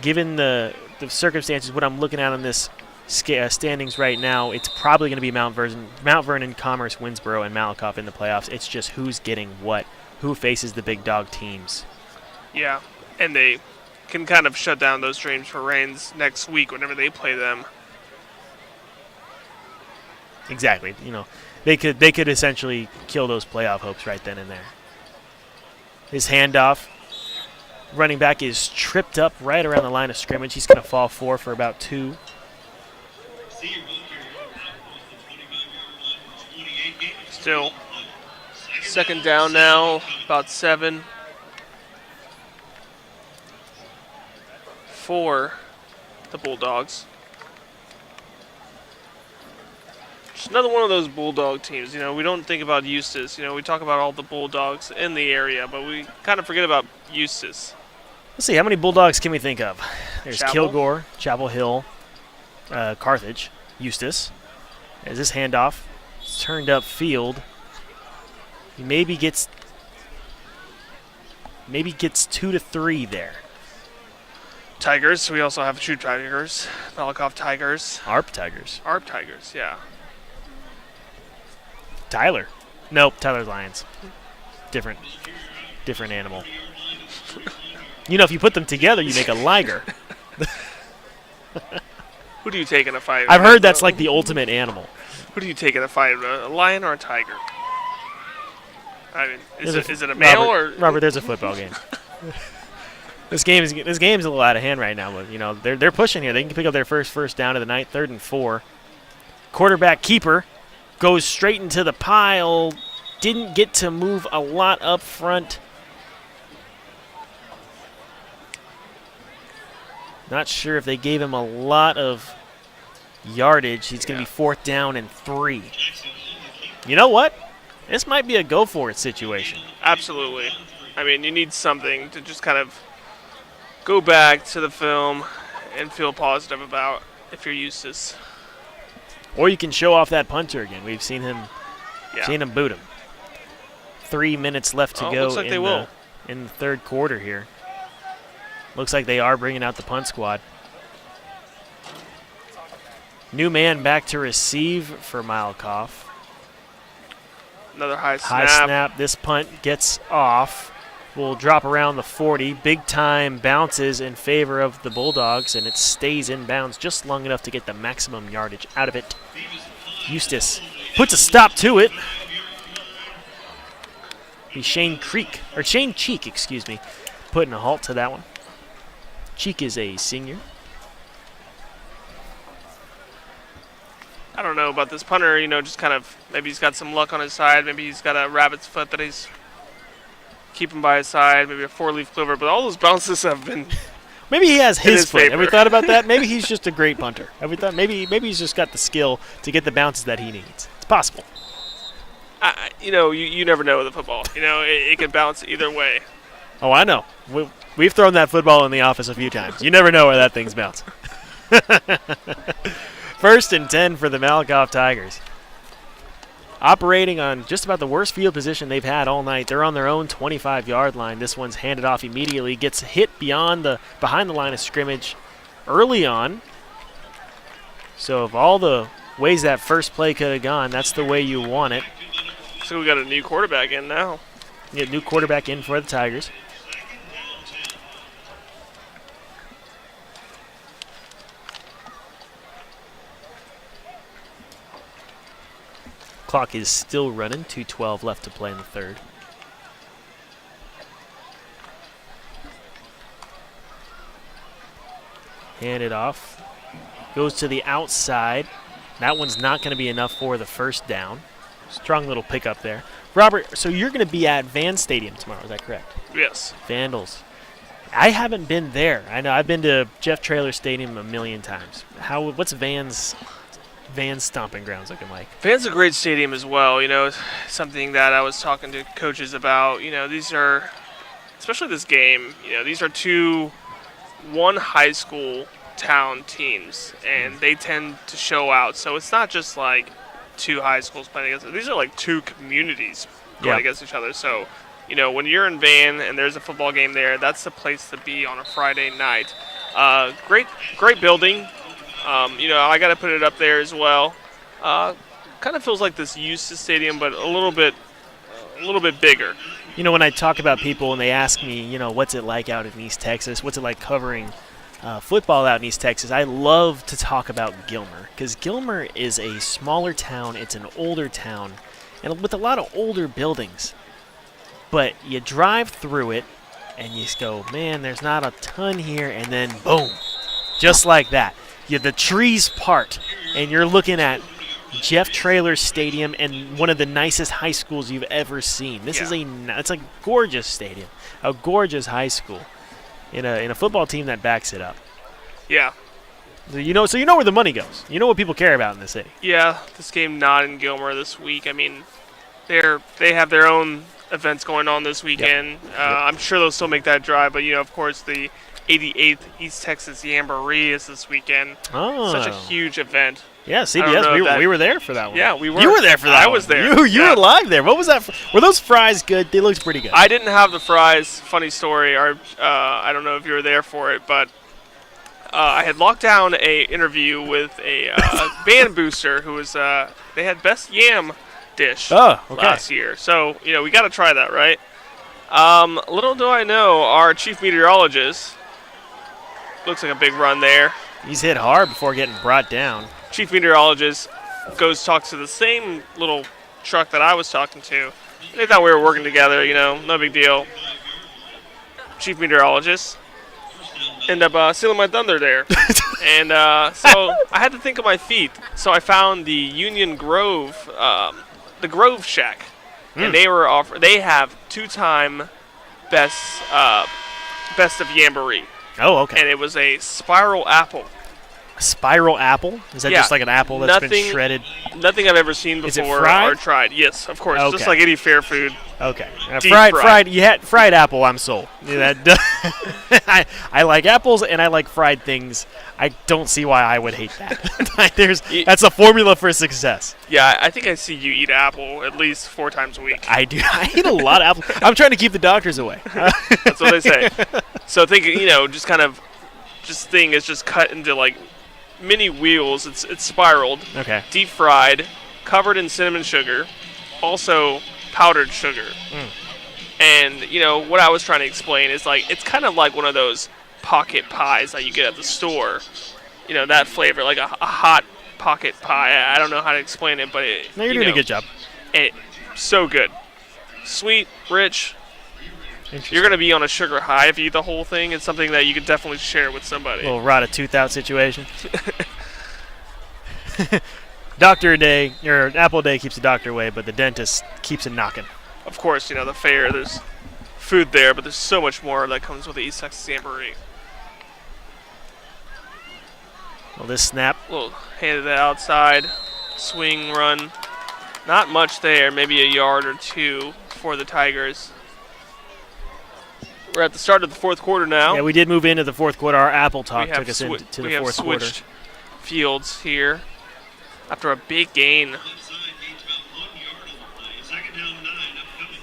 given the circumstances, what I'm looking at on this standings right now, it's probably going to be Mount Vernon, Commerce, Winsboro, and Malakoff in the playoffs. It's just who's getting what, who faces the big dog teams. Yeah, And they can kind of shut down those dreams for Rains next week whenever they play them. Exactly. They could essentially kill those playoff hopes right then and there. His handoff. Running back is tripped up right around the line of scrimmage. He's going to fall for about 2. Still second down now, about 7 for the Bulldogs. Just another one of those Bulldog teams. We don't think about Eustace. We talk about all the Bulldogs in the area, but we kind of forget about Eustace. Let's see, how many Bulldogs can we think of? There's Chapel. Kilgore, Chapel Hill, Carthage, Eustace. As this handoff is turned up field, he maybe gets 2 to 3 there. Tigers. We also have 2 Tigers. Malakoff Tigers. ARP Tigers. ARP Tigers, yeah. Tyler. Nope, Tyler's Lions. Different animal. If you put them together, you make a liger. Who do you take in a fight? I've heard that's like the ultimate animal. Who do you take in a fight, a lion or a tiger? I mean, is it a male Robert, there's a football game. This game's a little out of hand right now, but they're pushing here. They can pick up their first down of the night, 3rd and 4. Quarterback keeper goes straight into the pile. Didn't get to move a lot up front. Not sure if they gave him a lot of yardage. He's going to be 4th down and 3. You know what? This might be a go-for-it situation. Absolutely. I mean, you need something to just kind of go back to the film and feel positive about if you're Eustace. Or you can show off that punter again. We've seen him boot him. 3 minutes left to go looks like they will. in the third quarter here. Looks like they are bringing out the punt squad. New man back to receive for Malakoff. Another high snap. High snap. This punt gets off. Will drop around the 40. Big time bounces in favor of the Bulldogs, and it stays in bounds just long enough to get the maximum yardage out of it. Eustace puts a stop to it. Be Shane Cheek, excuse me, putting a halt to that one. Cheek is a senior. I don't know about this punter, just kind of, maybe he's got some luck on his side. Maybe he's got a rabbit's foot that he's keeping by his side, maybe a 4-leaf clover, but all those bounces have been maybe he has his foot. favor. Have we thought about that? Maybe he's just a great punter. Have we thought maybe he's just got the skill to get the bounces that he needs. It's possible. You never know with the football. It can bounce either way. Oh, I know. We've thrown that football in the office a few times. You never know where that thing's bouncing. 1st and 10 for the Malakoff Tigers. Operating on just about the worst field position they've had all night. They're on their own 25-yard line. This one's handed off immediately. Gets hit behind the line of scrimmage early on. So of all the ways that first play could have gone, that's the way you want it. So we got a new quarterback in now. Get a new quarterback in for the Tigers. Clock is still running. 2:12 left to play in the third. Hand it off. Goes to the outside. That one's not going to be enough for the first down. Strong little pickup there. Robert, so you're going to be at Van Stadium tomorrow, is that correct? Yes. Vandals. I haven't been there. I know I've been to Jeff Traylor Stadium a million times. What's Van's stomping grounds looking like? Van's a great stadium as well. Something that I was talking to coaches about. These are, especially this game, these are one high school town teams, and they tend to show out. So it's not just like two high schools playing against. These are like two communities going against each other. So, when you're in Van and there's a football game there, that's the place to be on a Friday night. Great building. I got to put it up there as well. Kind of feels like this Eustace Stadium, but a little bit bigger. When I talk about people and they ask me, what's it like out in East Texas? What's it like covering football out in East Texas? I love to talk about Gilmer because Gilmer is a smaller town. It's an older town, and with a lot of older buildings. But you drive through it, and you just go, man, there's not a ton here, and then boom, just like that. The trees part, and you're looking at Jeff Traylor Stadium and one of the nicest high schools you've ever seen. It's a gorgeous stadium, a gorgeous high school, in a football team that backs it up. Yeah. So you know where the money goes. You know what people care about in the city. Yeah, this game not in Gilmer this week. I mean, they have their own events going on this weekend. Yep. I'm sure they'll still make that drive, but of course the 88th East Texas Jamboree is this weekend. Oh. Such a huge event. Yeah, CBS, we were there for that one. Yeah, we were. You were there for that I one. was there. You were live there. What was that? Were those fries good? They looked pretty good. I didn't have the fries. Funny story. I don't know if you were there for it, but I had locked down a interview with a band booster who was they had best yam dish last year. So we got to try that, right? Little do I know, our chief meteorologist looks like a big run there. He's hit hard before getting brought down. Chief meteorologist talks to the same little truck that I was talking to. They thought we were working together, no big deal. Chief meteorologist ended up stealing my thunder there. And so I had to think of my feet. So I found the Union Grove, the Grove Shack. And they have two-time best of Jamboree. Oh, okay. And it was a spiral apple. spiral apple? Is that Yeah. just like an apple that's been Nothing- shredded? Nothing I've ever seen Is it before fried? or tried. Yes, of course. Okay. Just like any fair food. Okay. Deep Fried. fried. You had fried apple. I'm sold. Yeah, I like apples and I like fried things. I don't see why I would hate that. That's a formula for success. Yeah, I think I see you eat apple at least 4 times a week. I do. I eat a lot of apple. I'm trying to keep the doctors away. That's what they say. So think, just kind of, thing is just cut into like mini wheels. It's spiraled, Okay. deep fried, covered in cinnamon sugar, also powdered sugar. And what I was trying to explain is like it's kind of like one of those pocket pies that you get at the store. That flavor, like a hot pocket pie. I don't know how to explain it, but No, you're doing a good job. So good, sweet, rich. Interesting. You're gonna be on a sugar high if you eat the whole thing. It's something that you could definitely share with somebody. Little rot a tooth out situation. Doctor a day, or apple a day keeps the doctor away, but the dentist keeps it knocking. Of course, the fair, there's food there, but there's so much more that comes with the East Texas Jamboree. Well, this snap, Little hand to the outside, swing, run. Not much there, maybe a yard or 2 for the Tigers. We're at the start of the 4th quarter now. yeah, we did move into the 4th quarter. Our apple talk We have took us into we the have 4th quarter. switched fields here after a big gain. Left side gains about 1 yard on the play. Second down 9 upcoming.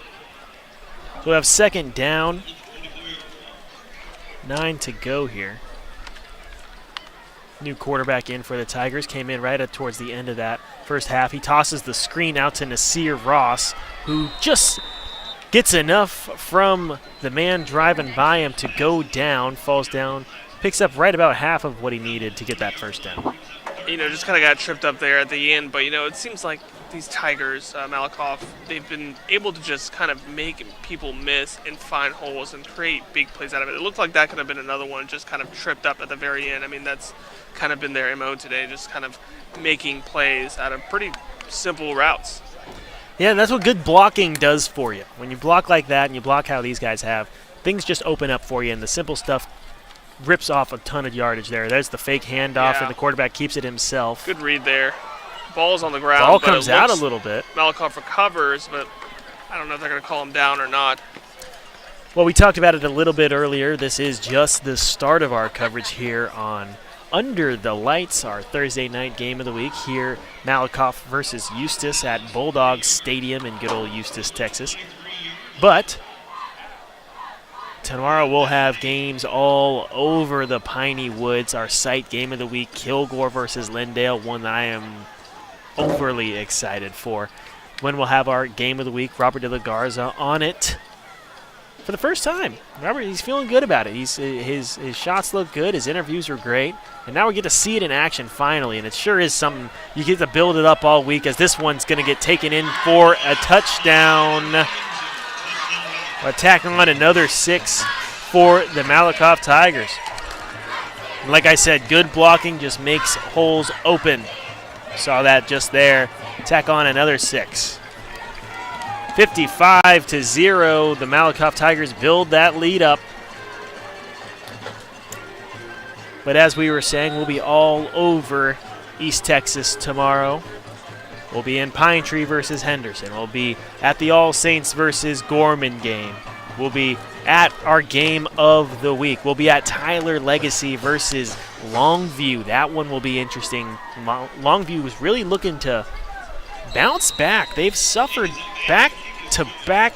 So we have second down, 24-yard line. 9 to go here. New quarterback in for the Tigers. Came in right towards the end of that first half. He tosses the screen out to Nasir Ross, who just gets enough from the man driving by him to go down, falls down, picks up right about half of what he needed to get that first down. Just kind of got tripped up there at the end. But, it seems like these Tigers, Malakoff, they've been able to just kind of make people miss and find holes and create big plays out of it. It looked like that could have been another one, just kind of tripped up at the very end. I mean, that's kind of been their MO today, just kind of making plays out of pretty simple routes. Yeah, that's what good blocking does for you. When you block like that and you block how these guys have, things just open up for you, and the simple stuff rips off a ton of yardage there. There's the fake handoff, Yeah. and the quarterback keeps it himself. Good read there. Ball's on the ground. Ball but it comes out a looks little bit. Malakoff recovers, but I don't know if they're going to call him down or not. Well, we talked about it a little bit earlier. This is just the start of our coverage here on Under the Lights, our Thursday night game of the week here. Malakoff versus Eustace at Bulldogs Stadium in good old Eustace, Texas. But tomorrow we'll have games all over the Piney Woods. Our site game of the week, Kilgore versus Lindale, one that I am overly excited for. When we'll have our game of the week, Robert De La Garza on it for the first time. Robert, he's feeling good about it. His shots look good. His interviews were great. And now we get to see it in action finally. And it sure is something you get to build it up all week, as this one's going to get taken in for a touchdown. We're tacking on another 6 for the Malakoff Tigers. And like I said, good blocking just makes holes open. Saw that just there. Tack on another 6. 55-0, the Malakoff Tigers build that lead up. But as we were saying, we'll be all over East Texas tomorrow. We'll be in Pine Tree versus Henderson. We'll be at the All Saints versus Gorman game. We'll be at our game of the week. We'll be at Tyler Legacy versus Longview. That one will be interesting. Longview was really looking to bounce back. They've suffered back-to-back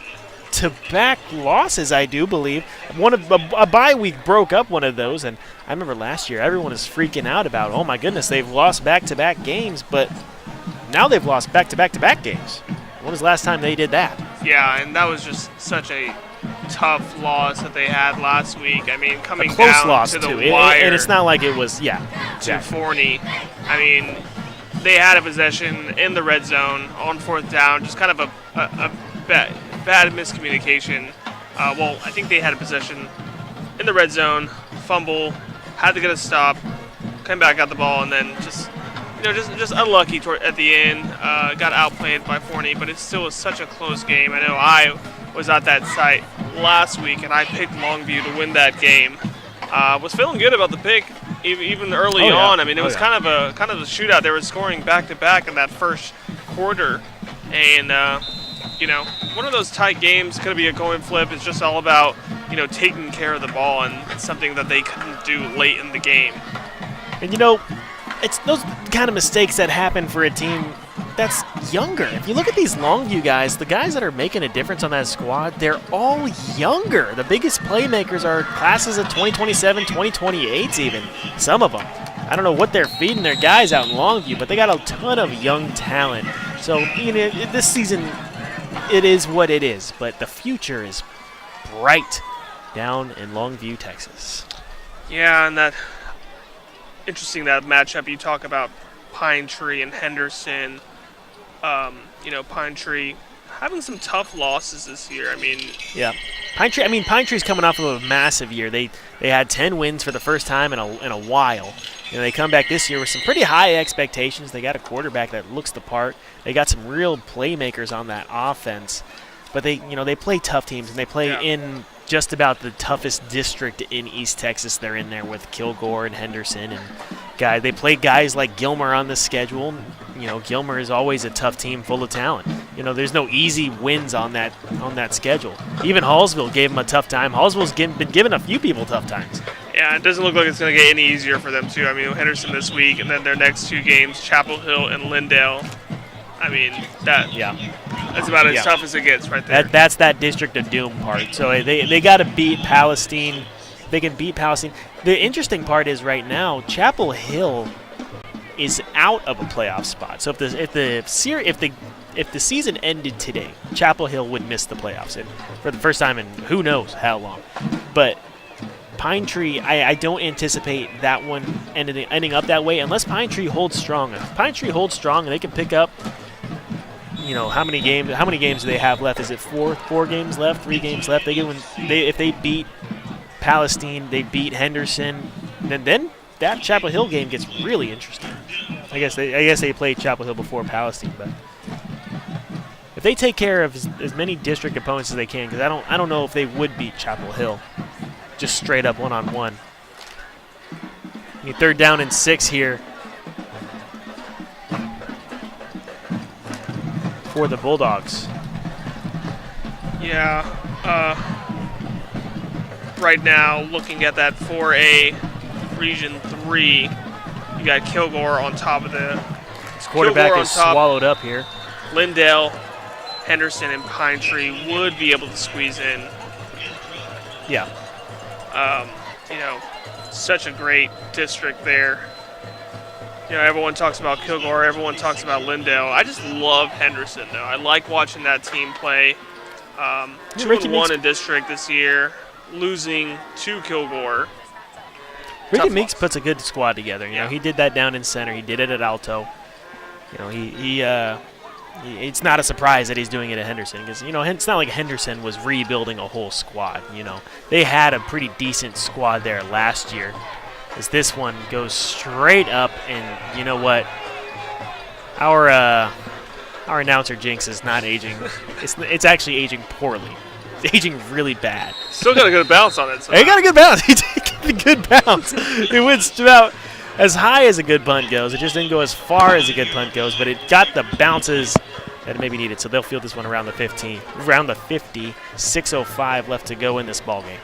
losses, I do believe. A bye week broke up one of those, and I remember last year everyone was freaking out about, oh my goodness, they've lost back-to-back games, but now they've lost back-to-back games. When was the last time they did that? Yeah, and that was just such a tough loss that they had last week. I mean, coming A close down loss, to the too. wire And it's not like it was, to Forney. I mean, they had a possession in the red zone on 4th down, just kind of a bad miscommunication. Well, I think they had a possession in the red zone, fumble, had to get a stop, came back, got the ball, and then just unlucky at the end. Got outplayed by Forney, but it still was such a close game. I know I was at that site last week, and I picked Longview to win that game. Was feeling good about the pick even early on. I mean, it was kind of a shootout. They were scoring back to back in that first quarter, and one of those tight games. Could be a coin flip. It's just all about taking care of the ball, and it's something that they couldn't do late in the game. And it's those kind of mistakes that happen for a team that's younger. If you look at these Longview guys, the guys that are making a difference on that squad, they're all younger. The biggest playmakers are classes of 2027, 2028s even, some of them. I don't know what they're feeding their guys out in Longview, but they got a ton of young talent. So, this season, it is what it is, but the future is bright down in Longview, Texas. Yeah, and that interesting, that matchup you talk about, Pine Tree and Henderson. Pine Tree having some tough losses this year. Yeah, Pine Tree's coming off of a massive year. They had 10 wins for the first time in a while. They come back this year with some pretty high expectations. They got a quarterback that looks the part. They got some real playmakers on that offense. But they play tough teams, and they play in just about the toughest district in East Texas. They're in there with Kilgore and Henderson, and they play guys like Gilmer on the schedule. Gilmer is always a tough team full of talent. There's no easy wins on that schedule. Even Hallsville gave them a tough time. Hallsville's been giving a few people tough times. Yeah, it doesn't look like it's going to get any easier for them too. Henderson this week, and then their next two games, Chapel Hill and Lindale. That's about as tough as it gets right there. That's that District of Doom part. So they got to beat Palestine. They can beat Palestine. The interesting part is right now, Chapel Hill is out of a playoff spot. So if the season ended today, Chapel Hill would miss the playoffs for the first time in who knows how long. But Pine Tree, I don't anticipate that one ending up that way unless Pine Tree holds strong. If Pine Tree holds strong and they can pick up, how many games do they have left? Is it four games left? 3 games left? If they beat Palestine, they beat Henderson, then that Chapel Hill game gets really interesting. I guess they played Chapel Hill before Palestine, but if they take care of as many district opponents as they can, because I don't know if they would beat Chapel Hill just straight up one-on-one. Third down and 6 here for the Bulldogs. Yeah. Right now, looking at that 4A Region 3, you got Kilgore on top of his quarterback is swallowed up here. Lindale, Henderson, and Pine Tree would be able to squeeze in. Yeah. Such a great district there. Everyone talks about Kilgore, everyone talks about Lindale. I just love Henderson, though. I like watching that team play. 2-1 in district this year, losing to Kilgore. Ricky Meeks puts a good squad together. He did that down in center. He did it at Alto. It's not a surprise that he's doing it at Henderson because, it's not like Henderson was rebuilding a whole squad. They had a pretty decent squad there last year. As this one goes straight up, and you know what? Our announcer Jinx is not aging. It's actually aging poorly. It's aging really bad. Still got a good bounce on it. He got a good bounce. He did a good bounce. It went about as high as a good punt goes. It just didn't go as far as a good punt goes, but it got the bounces that it maybe needed. So they'll field this one around the 50. 6:05 left to go in this ball game.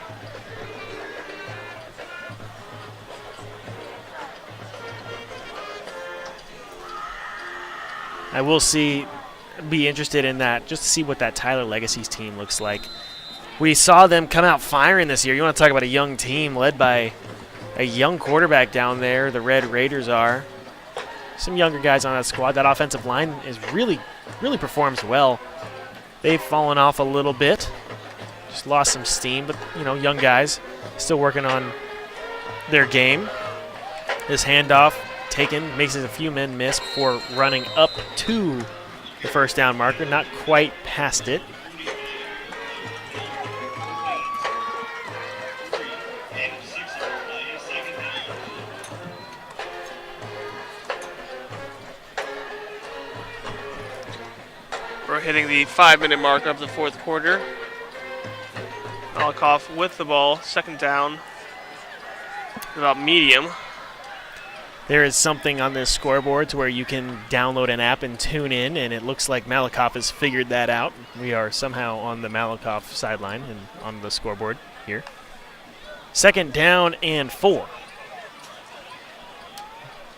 I will be interested in that, just to see what that Tyler Legacy's team looks like. We saw them come out firing this year. You want to talk about a young team led by a young quarterback down there, the Red Raiders are. Some younger guys on that squad. That offensive line is really performs well. They've fallen off a little bit. Just lost some steam, but, young guys still working on their game. This handoff taken, makes a few men miss before running up to the first down marker, not quite past it. We're hitting the 5-minute mark of the fourth quarter. Malakoff with the ball, second down. about medium. There is something on this scoreboard to where you can download an app and tune in, and it looks like Malakoff has figured that out. We are somehow on the Malakoff sideline and on the scoreboard here. 2nd down and 4.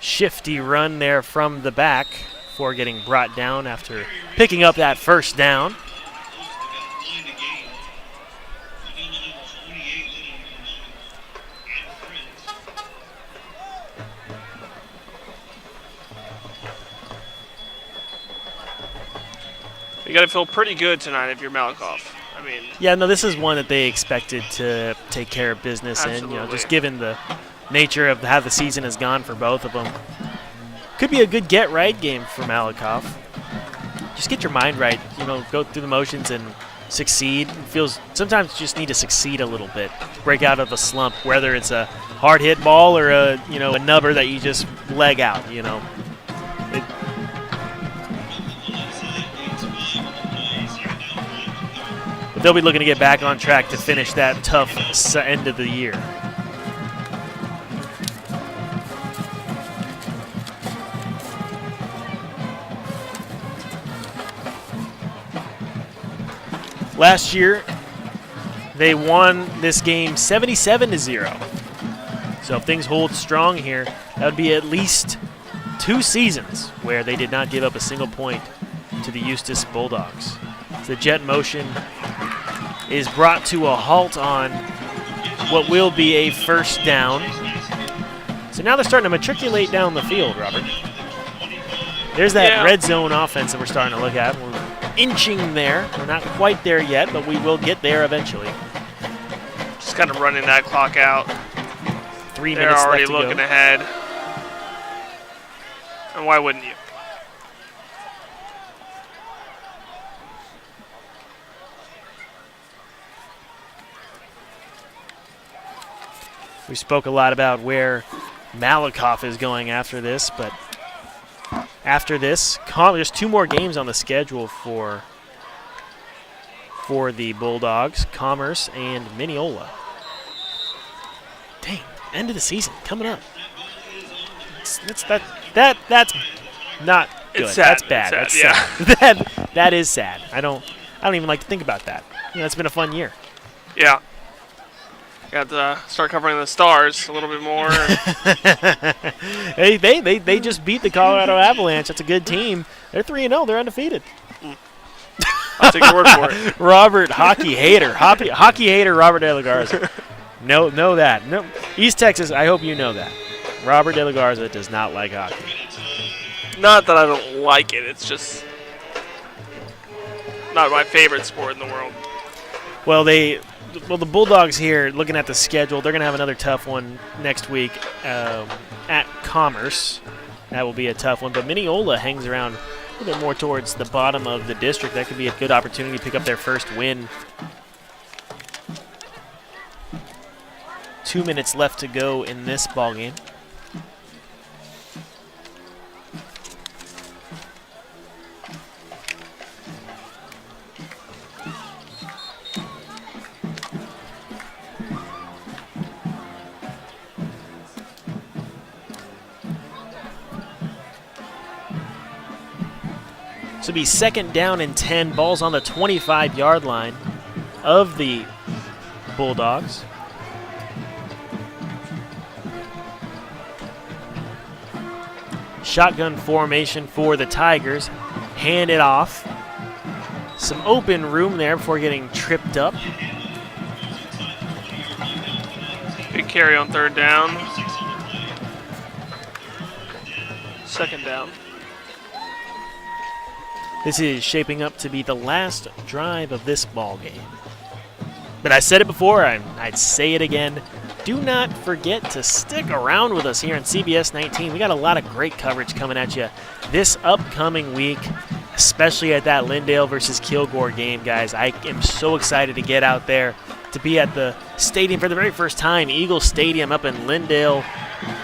Shifty run there from the back before getting brought down after picking up that 1st down. You got to feel pretty good tonight if you're Malakoff. I mean, yeah, no, this is one that they expected to take care of business in. You know, just given the nature of how the season has gone for both of them. Could be a good get-right game for Malakoff. Just get your mind right. You know, go through the motions and succeed. It feels sometimes you just need to succeed a little bit, break out of a slump, whether it's a hard hit ball or a nubber that you just leg out. You know. But they'll be looking to get back on track to finish that tough end of the year. Last year, they won this game 77-0. So if things hold strong here, that would be at least 2 seasons where they did not give up a single point to the Eustace Bulldogs. The jet motion is brought to a halt on what will be a 1st down. So now they're starting to matriculate down the field, Robert. There's that red zone offense that we're starting to look at. We're inching there. We're not quite there yet, but we will get there eventually. Just kind of running that clock out. 3 They're minutes already left to looking go. ahead. And why wouldn't you? We spoke a lot about where Malakoff is going after this, but after this, there's 2 more games on the schedule for the Bulldogs, Commerce and Mineola. Dang, end of the season coming up. That's not good. It's sad. That's bad. It's That's sad, sad. that is sad. I don't even like to think about that. It's been a fun year. Yeah. Got to start covering the Stars a little bit more. Hey, they just beat the Colorado Avalanche. That's a good team. They're 3-0. They're undefeated. I'll take your word for it. Robert, hockey hater. Hockey hater Robert De La Garza. Know that. No, East Texas, I hope you know that. Robert De La Garza does not like hockey. Not that I don't like it. It's just not my favorite sport in the world. Well, the Bulldogs here, looking at the schedule, they're going to have another tough one next week at Commerce. That will be a tough one. But Mineola hangs around a little bit more towards the bottom of the district. That could be a good opportunity to pick up their 1st win. 2 minutes left to go in this ballgame. This will be 2nd down and 10. Ball's on the 25-yard line of the Bulldogs. Shotgun formation for the Tigers. Hand it off. Some open room there before getting tripped up. Big carry on 3rd down. 2nd down. This is shaping up to be the last drive of this ball game. But I said it before, I'd say it again. Do not forget to stick around with us here on CBS 19. We got a lot of great coverage coming at you this upcoming week, especially at that Lindale versus Kilgore game, guys. I am so excited to get out there, to be at the stadium for the very first time, Eagle Stadium up in Lindale.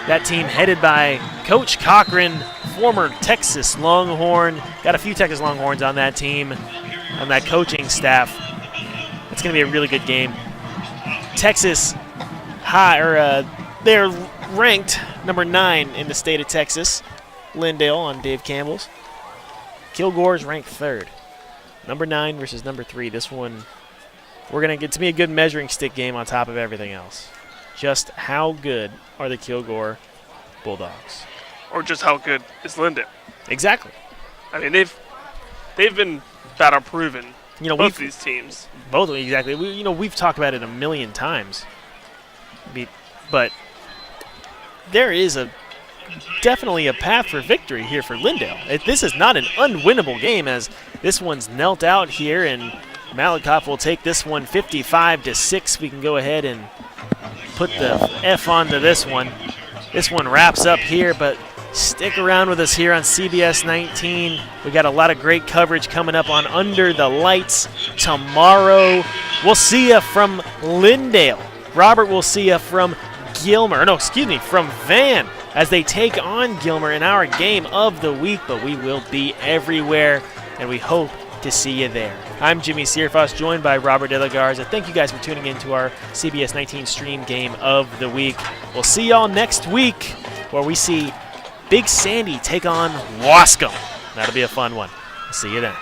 That team headed by Coach Cochran, former Texas Longhorn. Got a few Texas Longhorns on that team, on that coaching staff. It's going to be a really good game. Texas they're ranked number 9 in the state of Texas. Lindale on Dave Campbell's. Kilgore's ranked 3rd. Number 9 versus number 3. This one, we're going to get to be a good measuring stick game on top of everything else. Just how good are the Kilgore Bulldogs? Or just how good is Lindale? Exactly. I mean, they've been battle proven. You know, both these teams. Both, exactly. We've talked about it a million times. But there is definitely a path for victory here for Lindale. This is not an unwinnable game, as this one's knelt out here, and Malakoff will take this one 55-6. We can go ahead and put the F onto this one. This one wraps up here, but stick around with us here on CBS 19. We got a lot of great coverage coming up on Under the Lights tomorrow. We'll see you from Lindale. Robert will see you from from Van, as they take on Gilmer in our game of the week, but we will be everywhere, and we hope to see you there. I'm Jimmy Searfoss, joined by Robert De La Garza. Thank you guys for tuning in to our CBS 19 stream game of the week. We'll see y'all next week, where we see Big Sandy take on Wascom. That'll be a fun one. See you then.